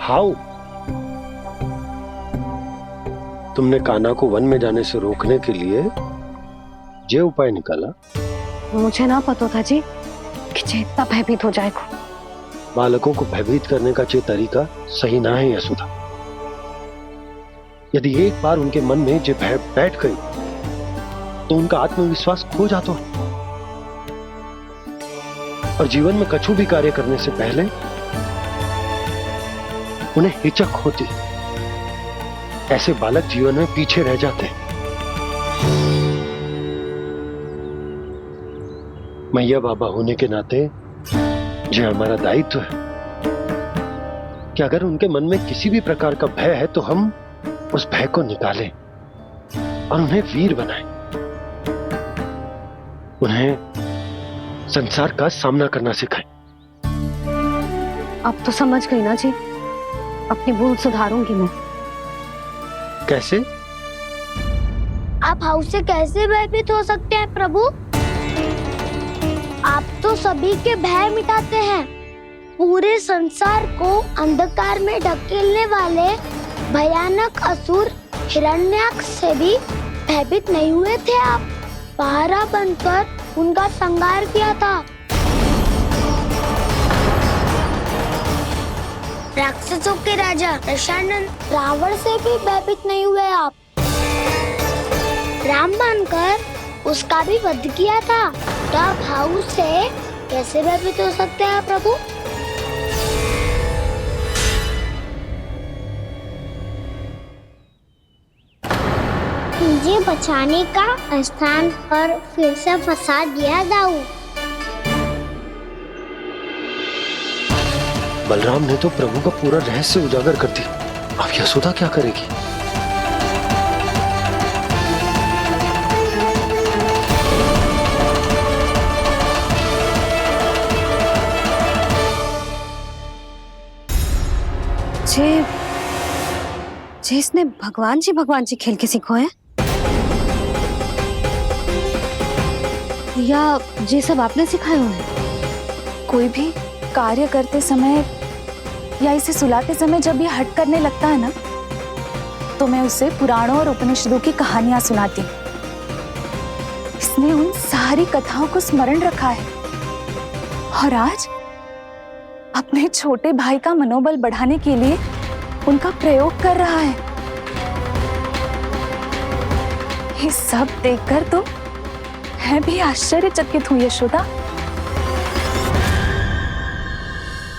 हाउ? तुमने कान्हा को वन में जाने से रोकने के लिए ये उपाय निकाला मुझे ना पता था जी कि जे इतना भयभीत हो जाएगा। बालकों को भयभीत करने का जे तरीका सही ना है यशोदा। यदि एक बार उनके मन में जे भय बैठ गई तो उनका आत्मविश्वास खो जाता है और जीवन में कछु भी कार्य करने से पहले उन्हें हिचक होती। ऐसे बालक जीवन में पीछे रह जाते हैं। मैया बाबा होने के नाते जो हमारा दायित्व है कि अगर उनके मन में किसी भी प्रकार का भय है तो हम उस भय को निकालें और उन्हें वीर बनाएं, उन्हें संसार का सामना करना सिखाएं। अब तो समझ गई ना जी, अपनी भूल सुधारूंगी मैं। कैसे? आप हाउस से कैसे भयभीत हो सकते हैं प्रभु? आप तो सभी के भय मिटाते हैं। पूरे संसार को अंधकार में ढकेलने वाले भयानक असुर हिरण्याक्ष से भी भयभीत नहीं हुए थे आप। पहरा बनकर उनका संहार किया था। राक्षसों के राजा दशानन रावण से भी भयभीत नहीं हुए आप। राम बनकर उसका भी वध किया था। तो आप हाउस से कैसे भयभीत हो सकते हैं प्रभु? मुझे बचाने का स्थान पर फिर से फंसा दिया दाऊ। बलराम ने तो प्रभु का पूरा रहस्य उजागर कर दिया। अब यशोदा क्या करेगी? जे इसने भगवान जी खेल के सीखो है या जे सब आपने सिखाए हुए हैं? कोई भी कार्य करते समय या इसे सुलाते समय जब ये हट करने लगता है ना, तो मैं उसे पुराणों और उपनिषदों की कहानियां सुनाती हूँ। इसने उन सारी कथाओं को स्मरण रखा है और आज अपने छोटे भाई का मनोबल बढ़ाने के लिए उनका प्रयोग कर रहा है। ये सब देखकर तो मैं भी आश्चर्यचकित हूँ यशोदा।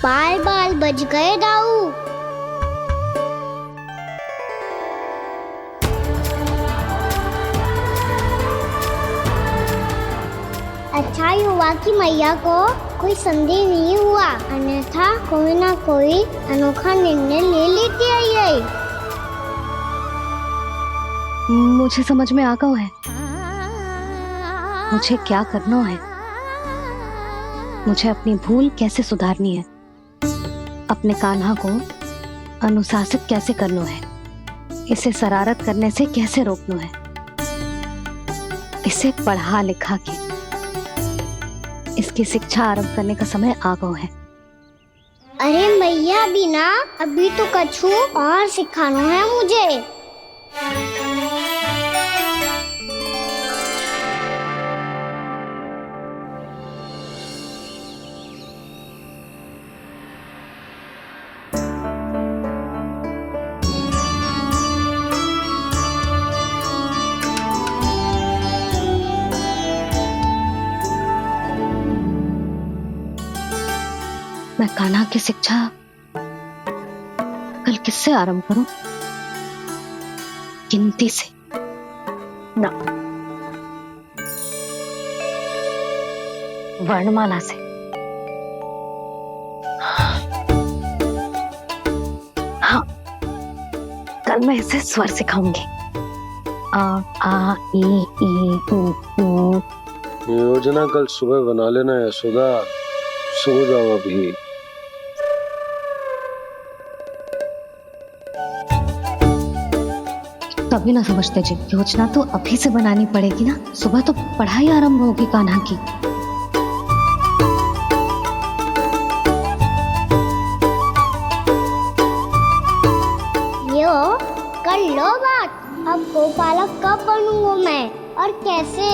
बाल बच गए दाऊ। अच्छा ही हुआ कि मैया को कोई संदेह नहीं हुआ, अन्यथा कोई ना कोई अनोखा निर्णय ले लेती है ये। मुझे समझ में आ गया है मुझे क्या करना है। मुझे अपनी भूल कैसे सुधारनी है, अपने कान्हा को अनुशासित कैसे करना है, इसे शरारत करने से कैसे रोकना है, इसे पढ़ा लिखा के इसकी शिक्षा आरंभ करने का समय आ गया है। अरे मैया बिना अभी तो कछु और सिखाना है मुझे। मैं कान्हा की शिक्षा कल किससे आरंभ करूं? गिनती से ना, वर्णमाला से। हाँ, कल मैं इसे स्वर सिखाऊंगी। आ ई ऊ। योजना कल सुबह बना लेना यशोदा, सो जाओ अभी। तभी ना समझते जी, योजना तो अभी से बनानी पड़ेगी ना। सुबह तो पढ़ाई आरंभ होगी कान्हा की। यो कर लो बात। अब गोपालक कब बनूंगा मैं और कैसे?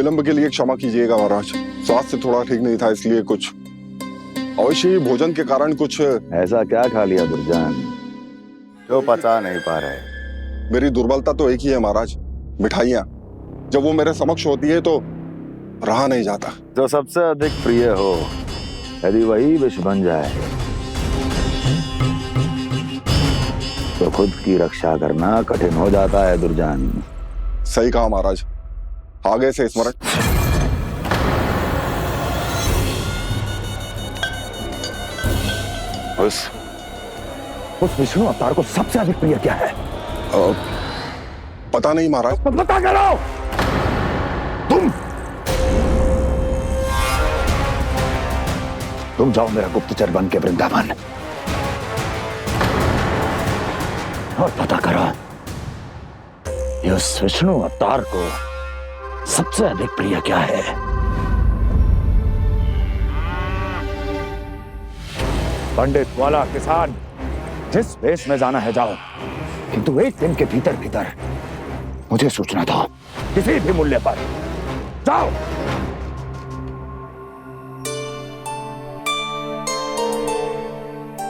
विलंब के लिए क्षमा कीजिएगा महाराज। स्वास्थ्य थोड़ा ठीक नहीं था, इसलिए कुछ अवश्य ही भोजन के कारण कुछ। ऐसा क्या खा लिया दुर्जन जो पचा नहीं पा रहे? मेरी दुर्बलता तो एक ही है महाराज, मिठाइयाँ। जब वो मेरे समक्ष होती है तो रहा नहीं जाता। जो सबसे अधिक प्रिय हो, यदि वही विष बन जाए तो खुद की रक्षा करना कठिन हो जाता है दुर्जन। सही कहा महाराज, आगे से स्मरण। उस विष्णु अवतार को सबसे अधिक प्रिय क्या है? पता नहीं महाराज। पता करो। तुम जाओ मेरा गुप्तचर बन के वृंदावन और पता करो इस विष्णु अवतार को सबसे अधिक प्रिय क्या है। पंडित वाला किसान, जिस वेश में जाना है जाओ, किंतु एक दिन के भीतर भीतर मुझे सूचना दो, किसी भी मूल्य पर। जाओ।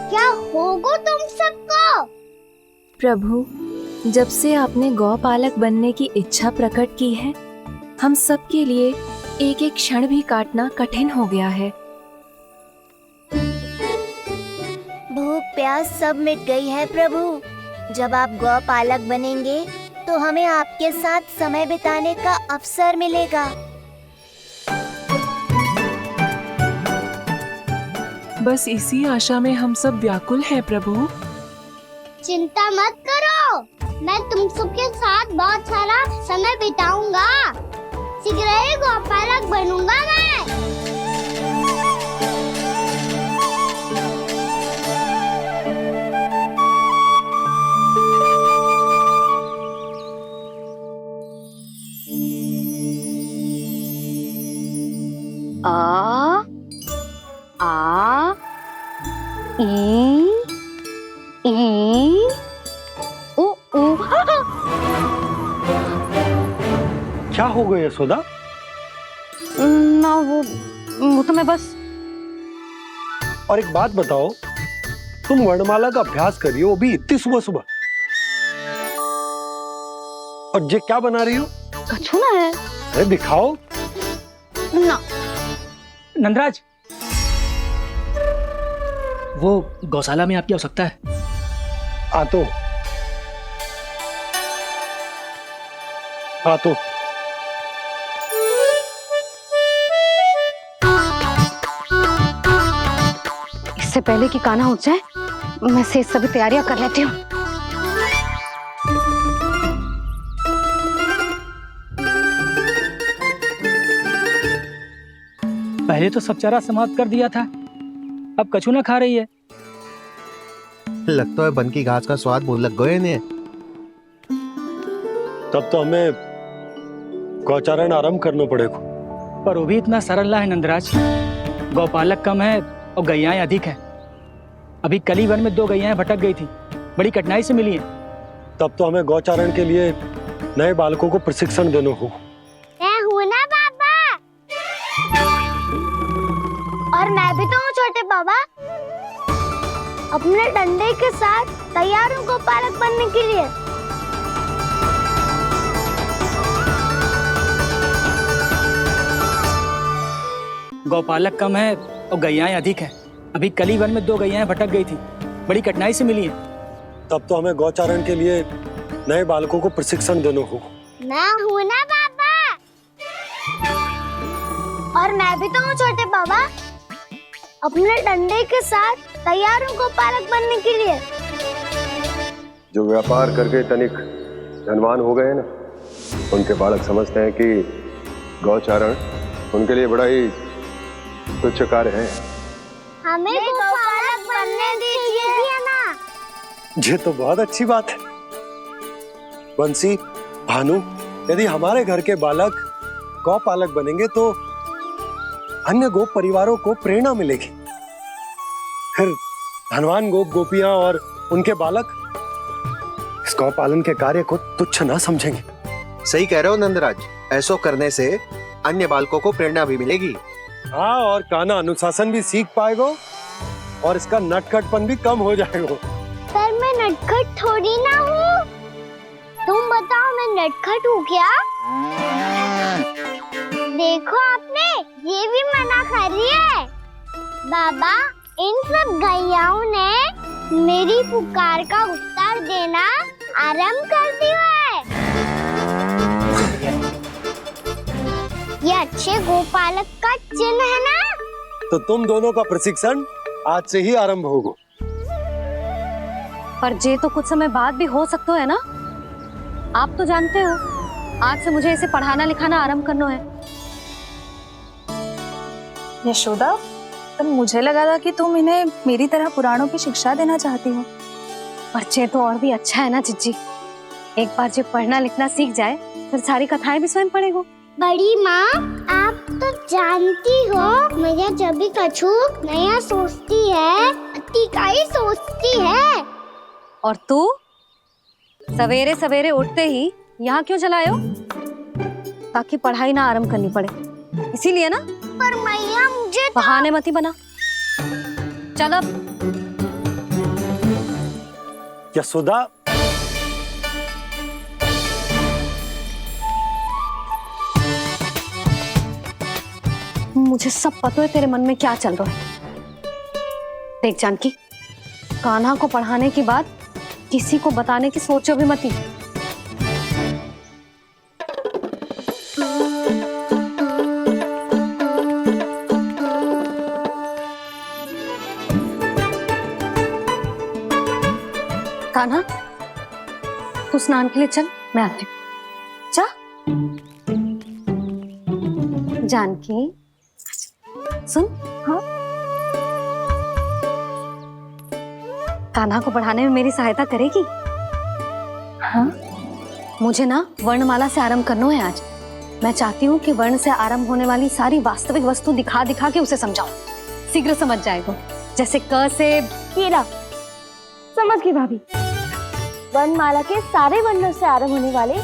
क्या होगा तुम सबको? प्रभु, जब से आपने गौपालक बनने की इच्छा प्रकट की है, हम सब के लिए एक एक क्षण भी काटना कठिन हो गया है। भूख प्यास सब मिट गई है प्रभु। जब आप गौपालक बनेंगे तो हमें आपके साथ समय बिताने का अवसर मिलेगा। बस इसी आशा में हम सब व्याकुल हैं प्रभु। चिंता मत करो, मैं तुम सबके साथ बहुत सारा समय बिताऊंगा। शीघ्र ही गौपालक बनूंगा मैं। आ आ ई ओ ओ। क्या हो गया यशोदा? ना वो तो मैं बस। और एक बात बताओ, तुम वर्णमाला का अभ्यास कर रही हो, अभी इतनी सुबह सुबह, और ये क्या बना रही हो? कछुआ है। अरे दिखाओ ना। नंदराज, वो गौशाला में आपकी आवश्यकता है। आतो आतो। इससे पहले कि कान्हा उठ जाए, मैं से सभी तैयारियां कर लेती हूँ। पहले तो सब चारा समाप्त कर दिया था, अब कछू ना खा रही है। लगता है बन की घास का स्वाद भूल लग गए ने। तब तो हमें गौचारण आरंभ करना पड़ेगा। पर वो भी इतना सरल ना है नंदराज। गौपालक कम है और गैयाएं अधिक है। अभी कल ही वन में 2 गैयाएं भटक गई थी, बड़ी कठिनाई से मिली हैं। तब तो हमें गौचारण के लिए नए बालकों को प्रशिक्षण देना होगा। मैं हूँ ना बाबा, और मैं भी तो हूँ छोटे बाबा। अपने डंडे के साथ तैयार हूँ गौपालक बनने के लिए। गौपालक कम है और गैयाएं अधिक है। अभी कल ही वन में 2 गैयाएं भटक गई थी, बड़ी कठिनाई से मिली हैं। तब तो हमें गौचारण के लिए नए बालकों को प्रशिक्षण देना होगा। मैं हूँ ना बाबा, और मैं भी तो हूँ छोटे बाबा। अपने डंडे के साथ तैयार हूँ गौपालक बनने के लिए। जो व्यापार करके तनिक धनवान हो गए ना, उनके बालक समझते हैं कि गौचारण उनके लिए बड़ा ही तुच्छ कार्य है। हमें गौपालक बनने दीजिए ना। ये तो बहुत अच्छी बात है। बंसी, भानु, यदि हमारे घर के बालक गौपालक बनेंगे तो अन्य गोप परिवारों को प्रेरणा मिलेगी। फिर धनवान गोप गोपियां और उनके बालक इस गौपालन के कार्य को तुच्छ ना समझेंगे। सही कह रहे हो नंदराज, ऐसा करने से अन्य बालकों को प्रेरणा भी मिलेगी। हाँ, और कान्हा अनुशासन भी सीख पाएगा और इसका नटखटपन भी कम हो जाएगा। पर मैं नटखट थोड़ी ना हूँ। तुम बताओ मैं नटखट हूँ क्या? देखो आपने ये भी मना कर रही है। बाबा, इन सब गैयाओं ने मेरी पुकार का उत्तर देना आरंभ कर दिया है। ये अच्छे गोपालक का चिन्ह है ना? तो तुम दोनों का प्रशिक्षण आज से ही आरंभ होगा। पर जे तो कुछ समय बाद भी हो सकता है ना। आप तो जानते हो आज से मुझे इसे पढ़ाना लिखाना आरंभ करना है। यशोदा, पर मुझे लगा था कि तुम इन्हें मेरी तरह पुराणों की शिक्षा देना चाहती हो। पर जे तो और भी अच्छा है ना जिज्जी। एक बार जब पढ़ना लिखना सीख जाए फिर सारी कथाएं भी स्वयं पढ़ेगा। बड़ी माँ, आप तो जानती हो मैया जब भी कछु नया सोचती है का ही सोचती है। और तू सवेरे सवेरे उठते ही यहाँ क्यों चलाए हो? ताकि पढ़ाई ना आरंभ करनी पड़े, इसीलिए ना। पर मैया मुझे बहाने मत ही बना। चल अब। यशोदा, मुझे सब पता है तेरे मन में क्या चल रहा है। देख जानकी, कान्हा को पढ़ाने की बात किसी को बताने की सोचो भी मत ही। कान्हा, तू स्नान के लिए चल, मैं आती हूँ। जा। जानकी सुन। हाँ, कान्हा को पढ़ाने में मेरी सहायता करेगी? हाँ, मुझे ना वर्णमाला से आरंभ करना है आज। मैं चाहती हूँ कि वर्ण से आरंभ होने वाली सारी वास्तविक वस्तु दिखा दिखा के उसे समझाऊं। शीघ्र समझ जाएगा। जैसे क से कीड़ा। समझ गई भाभी। वर्णमाला के सारे वर्णों से आरंभ होने वाले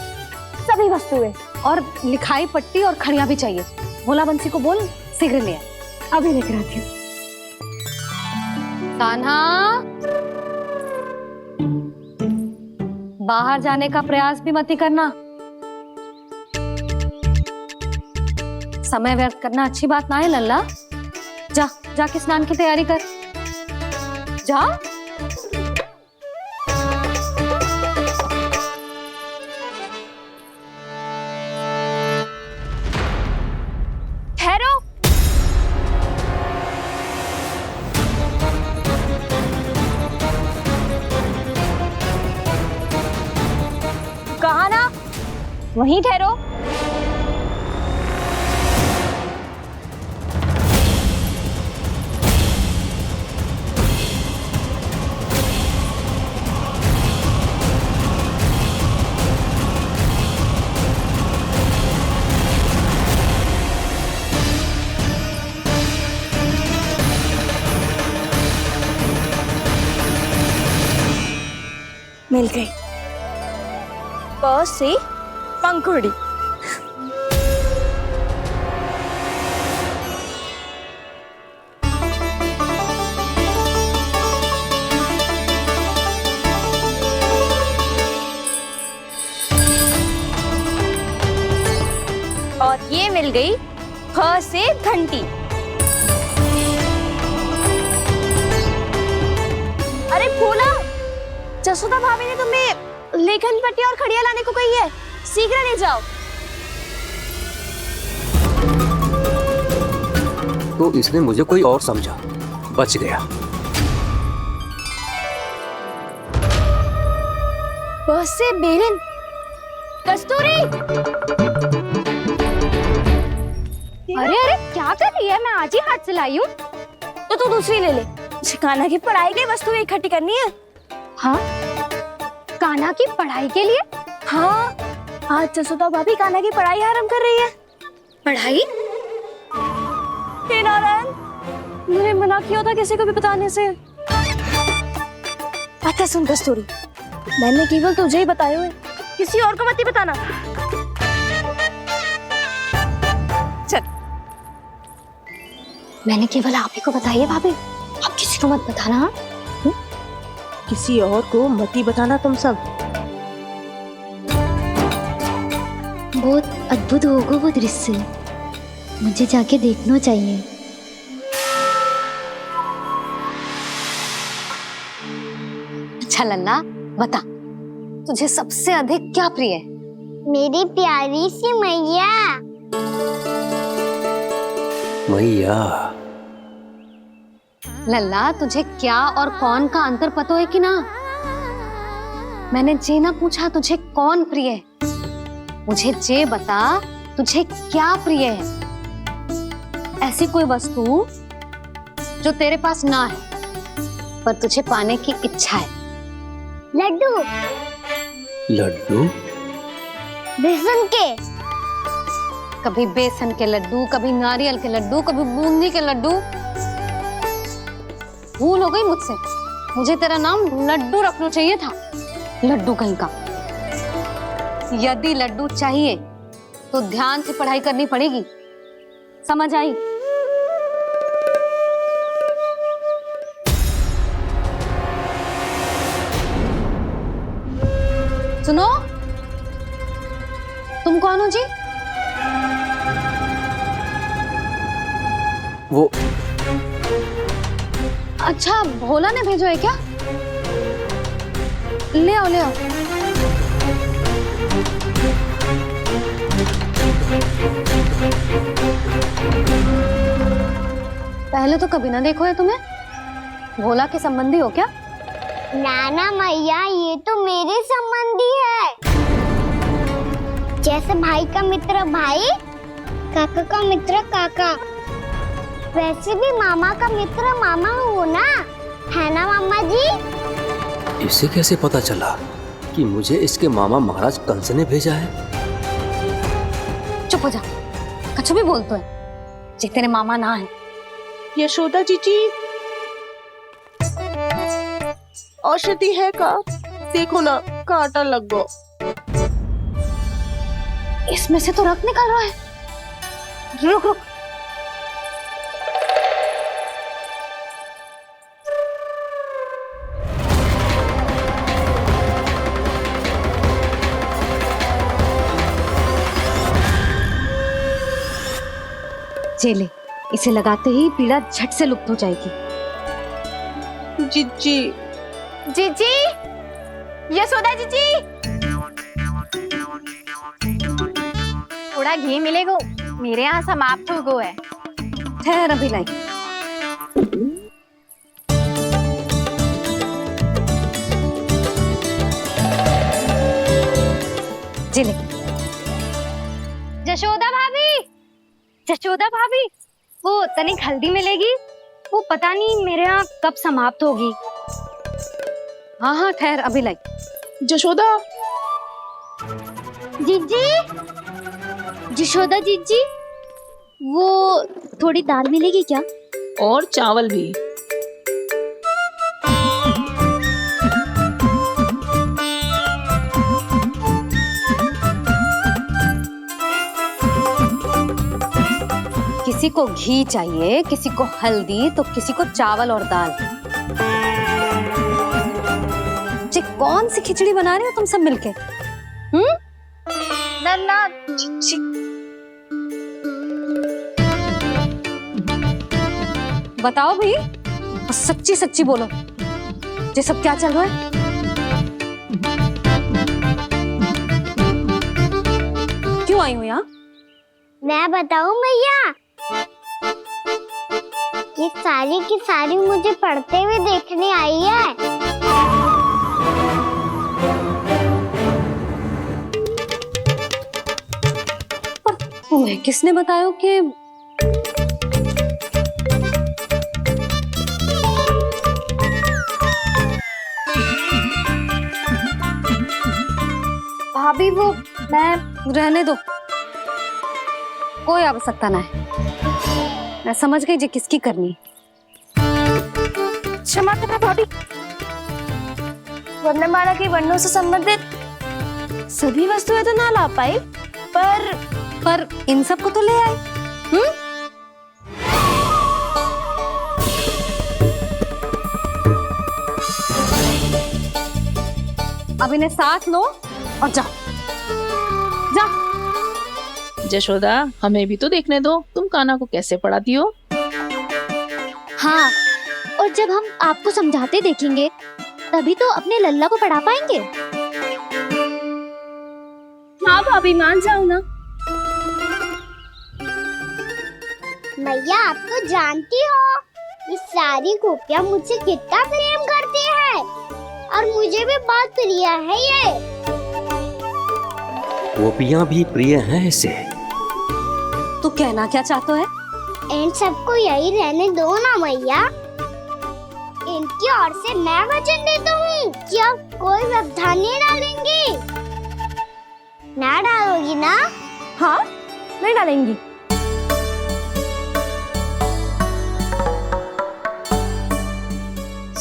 सभी वस्तुएं। और लिखाई पट्टी और खड़िया भी चाहिए। भोला बंसी को बोल शीघ्र ले आए। अभी लेकर आती हूँ। कान्हा, बाहर जाने का प्रयास भी मत ही करना। समय व्यर्थ करना अच्छी बात ना है लल्ला। जा, जाके स्नान की तैयारी कर। जा। ठहरो। कहा ना, वहीं ठहरो। मिल गई। प से पंखुड़ी। और ये मिल गई फ से घंटी। अरे फूला, जसोदा भाभी ने तुम्हें लेखन पट्टी और खड़िया लाने को कही है, शीघ्र ले जाओ। तो इसने मुझे कोई और समझा, बच गया। बस से बेलन। कस्तूरी। अरे अरे क्या कर रही है? मैं आज ही हाथ से लाई हूँ। तो तू दूसरी ले ले। कान्हा की पढ़ाई की वस्तुएं इकट्ठी करनी है। हाँ, कान्हा की पढ़ाई के लिए? हाँ, आज जसोदा भाभी कान्हा की पढ़ाई आरंभ कर रही है। पढ़ाई? हे नारायण, मैंने मना किया था किसी को भी बताने से। अच्छा सुन कस्तूरी, मैंने केवल तुझे ही बताया है, किसी और को मत ही बताना। मैंने केवल आप ही को बताइए भाभी, आप किसी को मत बताना। हाँ? किसी और को मत ही बताना तुम सब। बहुत अद्भुत होगा वो दृश्य, मुझे जाके देखना चाहिए। अच्छा लल्ला, बता तुझे सबसे अधिक क्या प्रिय है? मेरी प्यारी सी मैया। मैया। लल्ला, तुझे क्या और कौन का अंतर पता है कि ना? मैंने जे ना पूछा तुझे कौन प्रिय है, मुझे जे बता तुझे क्या प्रिय है। ऐसी कोई वस्तु जो तेरे पास ना है पर तुझे पाने की इच्छा है। लड्डू। लड्डू? बेसन के। कभी बेसन के लड्डू, कभी नारियल के लड्डू, कभी बूंदी के लड्डू। भूल हो गई मुझसे, मुझे तेरा नाम लड्डू रखना चाहिए था। लड्डू कहीं का। यदि लड्डू चाहिए तो ध्यान से पढ़ाई करनी पड़ेगी, समझ आई? सुनो, तुम कौन हो जी? वो अच्छा, भोला ने भेजो है क्या? ले आओ ले आओ। पहले तो कभी ना देखो है तुम्हें। भोला के संबंधी हो क्या? नाना मैया, ये तो मेरे संबंधी है। जैसे भाई का मित्र भाई, काका का मित्र काका, वैसे भी मामा का मित्र मामा हो ना, है ना मामा जी? इसे कैसे पता चला कि मुझे इसके मामा महाराज कंस ने भेजा है? चुप हो जा, कुछ भी बोलते है जी, तेरे मामा ना है। यशोदा जीजी, औषधि है का? देखो ना, कांटा लग गो। इसमें से तो रक्त निकल रहा है। रुक रुक, चले, इसे लगाते ही पीड़ा झट से लुप्त हो जाएगी। जीजी, जीजी, यशोदा जीजी, थोड़ा घी मिलेगा? मेरे यहाँ समाप्त हो गया है। ठहर अभी लाई। चले। जशोदा भाभी, जशोदा भाभी, वो तनिक हल्दी मिलेगी? वो पता नहीं मेरे यहाँ कब समाप्त होगी। हाँ हाँ ठहर अभी लाई। जशोदा। जीजी, जशोदा जीजी, वो थोड़ी दाल मिलेगी क्या? और चावल भी। किसी को घी चाहिए, किसी को हल्दी, तो किसी को चावल और दाल। जी, कौन सी खिचड़ी बना रहे हो तुम सब मिलके? नन्ना, बताओ भाई, और सच्ची सच्ची बोलो, ये सब क्या चल रहा है? क्यों आई हूँ यहाँ? मैं बताऊं मैया, ये सारी की सारी मुझे पढ़ते हुए देखने आई है। पर तुम्हें किसने बताया कि भाभी? वो मैं रहने दो, कोई आवश्यकता ना है। मैं समझ गई जी किसकी करनी। क्षमा करना भाभी, वर्णमाला के वर्णों से संबंधित सभी वस्तुएं तो ना ला पाई, पर इन सब को तो ले आए। अब इन्हें साथ लो और जाओ। जा। जशोदा, हमें भी तो देखने दो तुम कान्हा को कैसे पढ़ाती हो। हाँ, और जब हम आपको समझाते देखेंगे तभी तो अपने लल्ला को पढ़ा पाएंगे। हाँ भाभी, मान जाओ ना। मैया, आप तो जानती हो ये सारी गोपियाँ मुझसे कितना प्रेम करती है और मुझे भी बहुत प्रिय है ये। गोपियाँ भी प्रिय हैं इसे। तू कहना क्या चाहता है? इन सबको यही रहने दो ना मैया। इनकी ओर से मैं वचन देता हूँ कि अब कोई व्यवधान नहीं डालेंगी। ना डालोगी ना? हाँ, नहीं डालेंगी।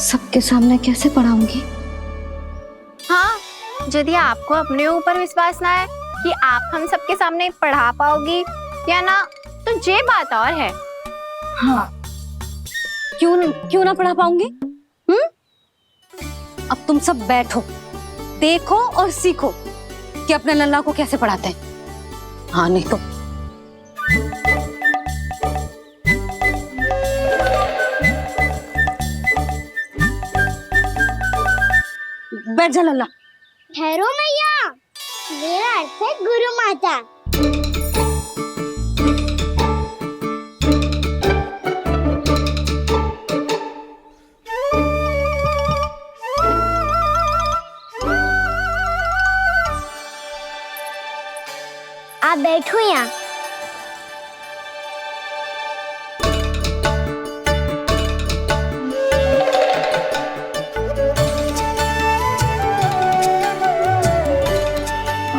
सबके सामने कैसे पढ़ाऊंगी? हाँ, यदि आपको अपने ऊपर विश्वास ना है कि आप हम सबके सामने पढ़ा पाओगी या ना, तो ये बात और है। हाँ, क्यों ना पढ़ा पाऊंगी? अब तुम सब बैठो, देखो और सीखो कि अपने लल्ला को कैसे पढ़ाते हैं। हाँ, नहीं तो बैठ जा लल्ला। ठहरो मैया, मेरा अर्थ है गुरु माता। आप बैठो यहाँ।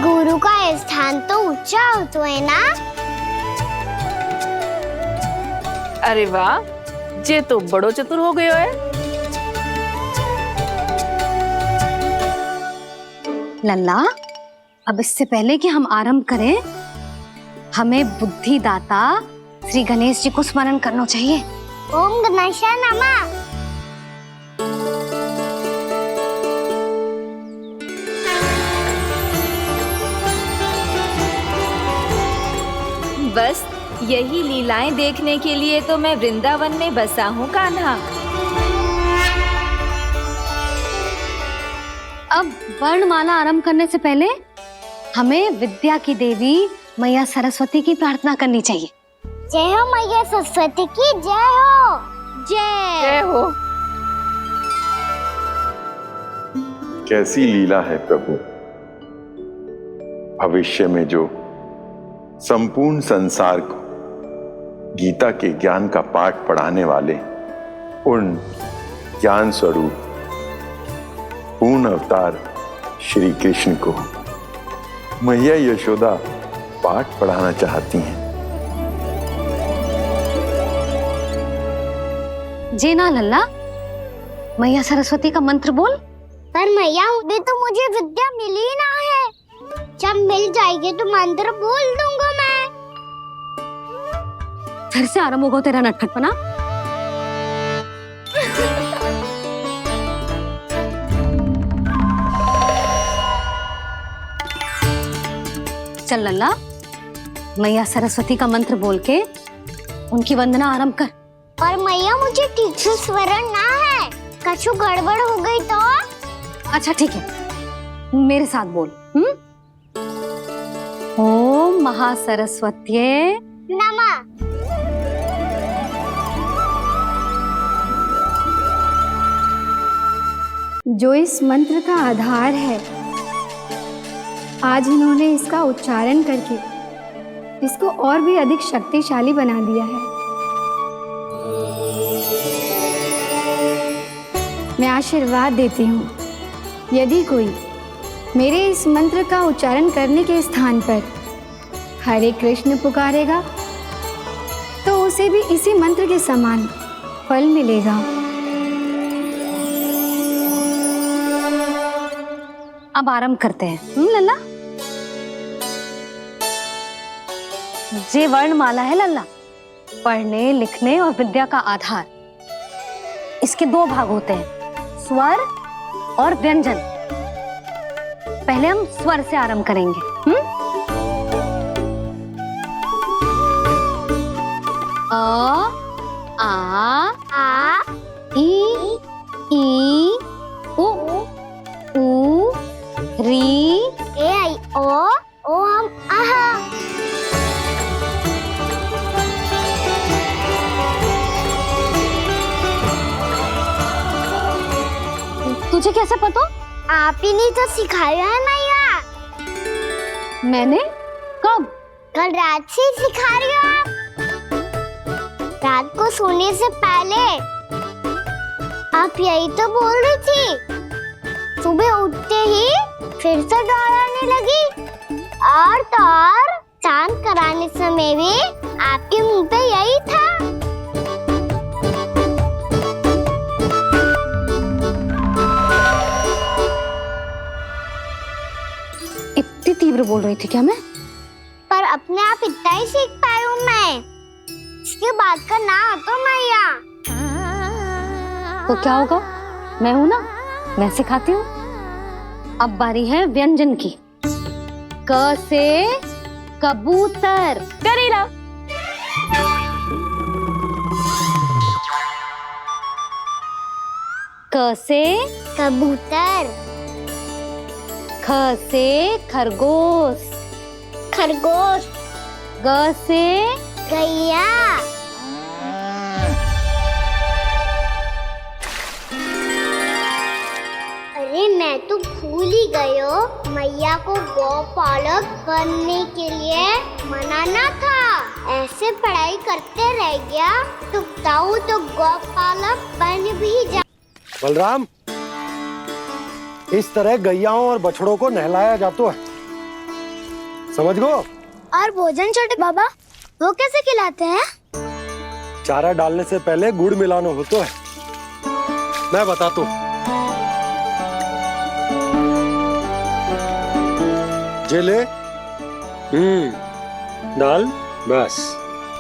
गुरु का स्थान तो ऊंचा होता है ना? अरे वाह, जे तो बड़ो चतुर हो गयो है। लल्ला, अब इससे पहले कि हम आरंभ करें, हमें बुद्धिदाता श्री गणेश जी को स्मरण करना चाहिए। ओम गणेशाय नमः। बस यही लीलाएं देखने के लिए तो मैं वृंदावन में बसा हूँ कान्हा। अब वर्णमाला आरंभ करने से पहले हमें विद्या की देवी मैया सरस्वती की प्रार्थना करनी चाहिए। जय हो मैया सरस्वती की जय हो। जय हो। कैसी लीला है प्रभु। भविष्य में जो संपूर्ण संसार को गीता के ज्ञान का पाठ पढ़ाने वाले उन ज्ञान स्वरूप पूर्ण अवतार श्री कृष्ण को मैया यशोदा पाठ पढ़ाना चाहती हैं। जी ना लल्ला, मैया सरस्वती का मंत्र बोल। पर मैया, अभी तो मुझे विद्या मिली ना है। जब मिल जाएगी तो मंत्र बोल दूंगा मैं। फिर से आरंभ होगा तेरा नटखटपना। चल लल्ला, मैया सरस्वती का मंत्र बोल के उनकी वंदना आरंभ कर। और मैया, मुझे ठीक से स्मरण ना है, कछु गड़बड़ हो गई तो? अच्छा ठीक है, मेरे साथ बोल। ओम महासरस्वत्यै नमः। जो इस मंत्र का आधार है, आज इन्होंने इसका उच्चारण करके इसको और भी अधिक शक्तिशाली बना दिया है। मैं आशीर्वाद देती हूँ, यदि कोई मेरे इस मंत्र का उच्चारण करने के स्थान पर हरे कृष्ण पुकारेगा तो उसे भी इसी मंत्र के समान फल मिलेगा। अब आरंभ करते हैं। लल्ला, जे वर्णमाला है लल्ला, पढ़ने लिखने और विद्या का आधार। इसके दो भाग होते हैं, स्वर और व्यंजन। पहले हम स्वर से आरंभ करेंगे। अ, आ, ई, उ, री, ए आई ओ हम आहा। तुझे कैसे पता? आप ही ने तो सिखाया है मैया। मैंने? कब? कल रात से सिखा रही हो आप। रात को सोने से पहले आप यही तो बोल रही थी। सुबह उठते ही फिर से दोहराने लगी, और तो और चांद कराने समय भी आपके मुंह पे यही था। इतनी तीव्र बोल रही थी क्या मैं? पर अपने आप इतना ही सीख पाई हूँ मैं। इसके बाद का ना तो मैया। तो क्या होगा? मैं हूं ना, मैं सिखाती हूँ। अब बारी है व्यंजन की। क से कबूतर। करेला। क से कबूतर। ख से खरगोश। खरगोश। ग से गैया। अरे मैं तो भूल ही गई हो, मैया को गौपालक बनने के लिए मनाना था। ऐसे पढ़ाई करते रह गया तो बताऊं तो गौपालक बन भी जा। बलराम, इस तरह गैयाओं और बछड़ों को नहलाया जाता है, समझ गो? और भोजन छोटे बाबा, वो कैसे खिलाते हैं? चारा डालने से पहले गुड़ मिलाना होता है। मैं बताता हूँ। जे ले, डाल, बस।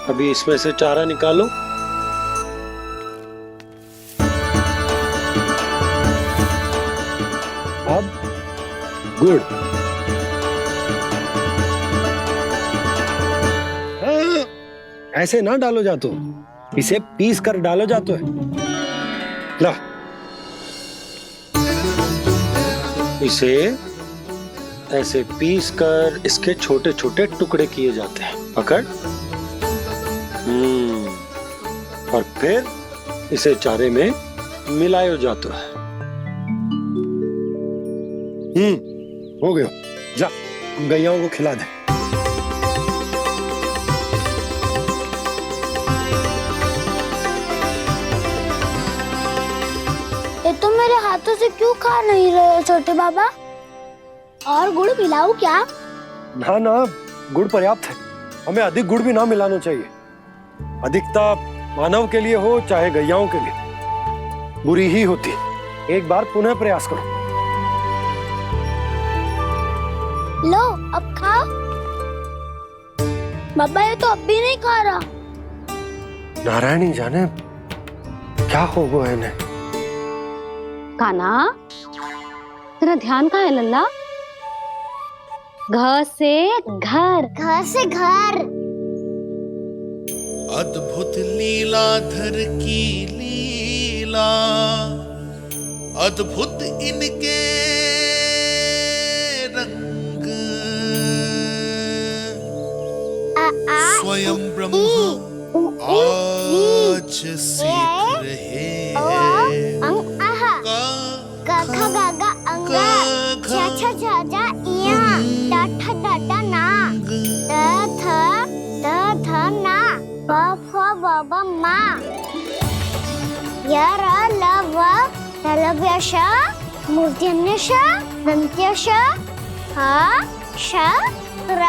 अभी इसमें से चारा निकालो। अब गुड़। ऐसे ना डालो जातो, इसे पीस कर डालो जातो है। ला, इसे ऐसे पीस कर इसके छोटे छोटे टुकड़े किए जाते हैं। पकड़। और फिर इसे चारे में मिलायो जाता है। हो गया। जा, हम गैयाओं को खिला दे। ये तो मेरे हाथों से क्यों खा नहीं रहे हो छोटे बाबा? और गुड़ मिलाऊं क्या? ना ना, गुड़ पर्याप्त है। हमें अधिक गुड़ भी ना मिलाना चाहिए। अधिकता मानव के लिए हो चाहे गैयाओं के लिए बुरी ही होती है। एक बार पुनः प्रयास करो। लो, अब खाओ। बाबा ये तो अब भी नहीं खा रहा। नारायणी जाने क्या हो गया इन्हें। काना, तेरा ध्यान कहाँ है लल्ला? घ से घर। घर से घर। अद्भुत लीलाधर की लीला, अद्भुत इनके रंग, स्वयं ब्रह्म आज सीख रहे हैं। गा गा गा अंगा, छा छा छा जा इया, टा ठा डा डा ना, द ध ना, ब फ ब ब मा, य र ल व लव्य श, मूर्धन्य श, दन्त्य श, ह श र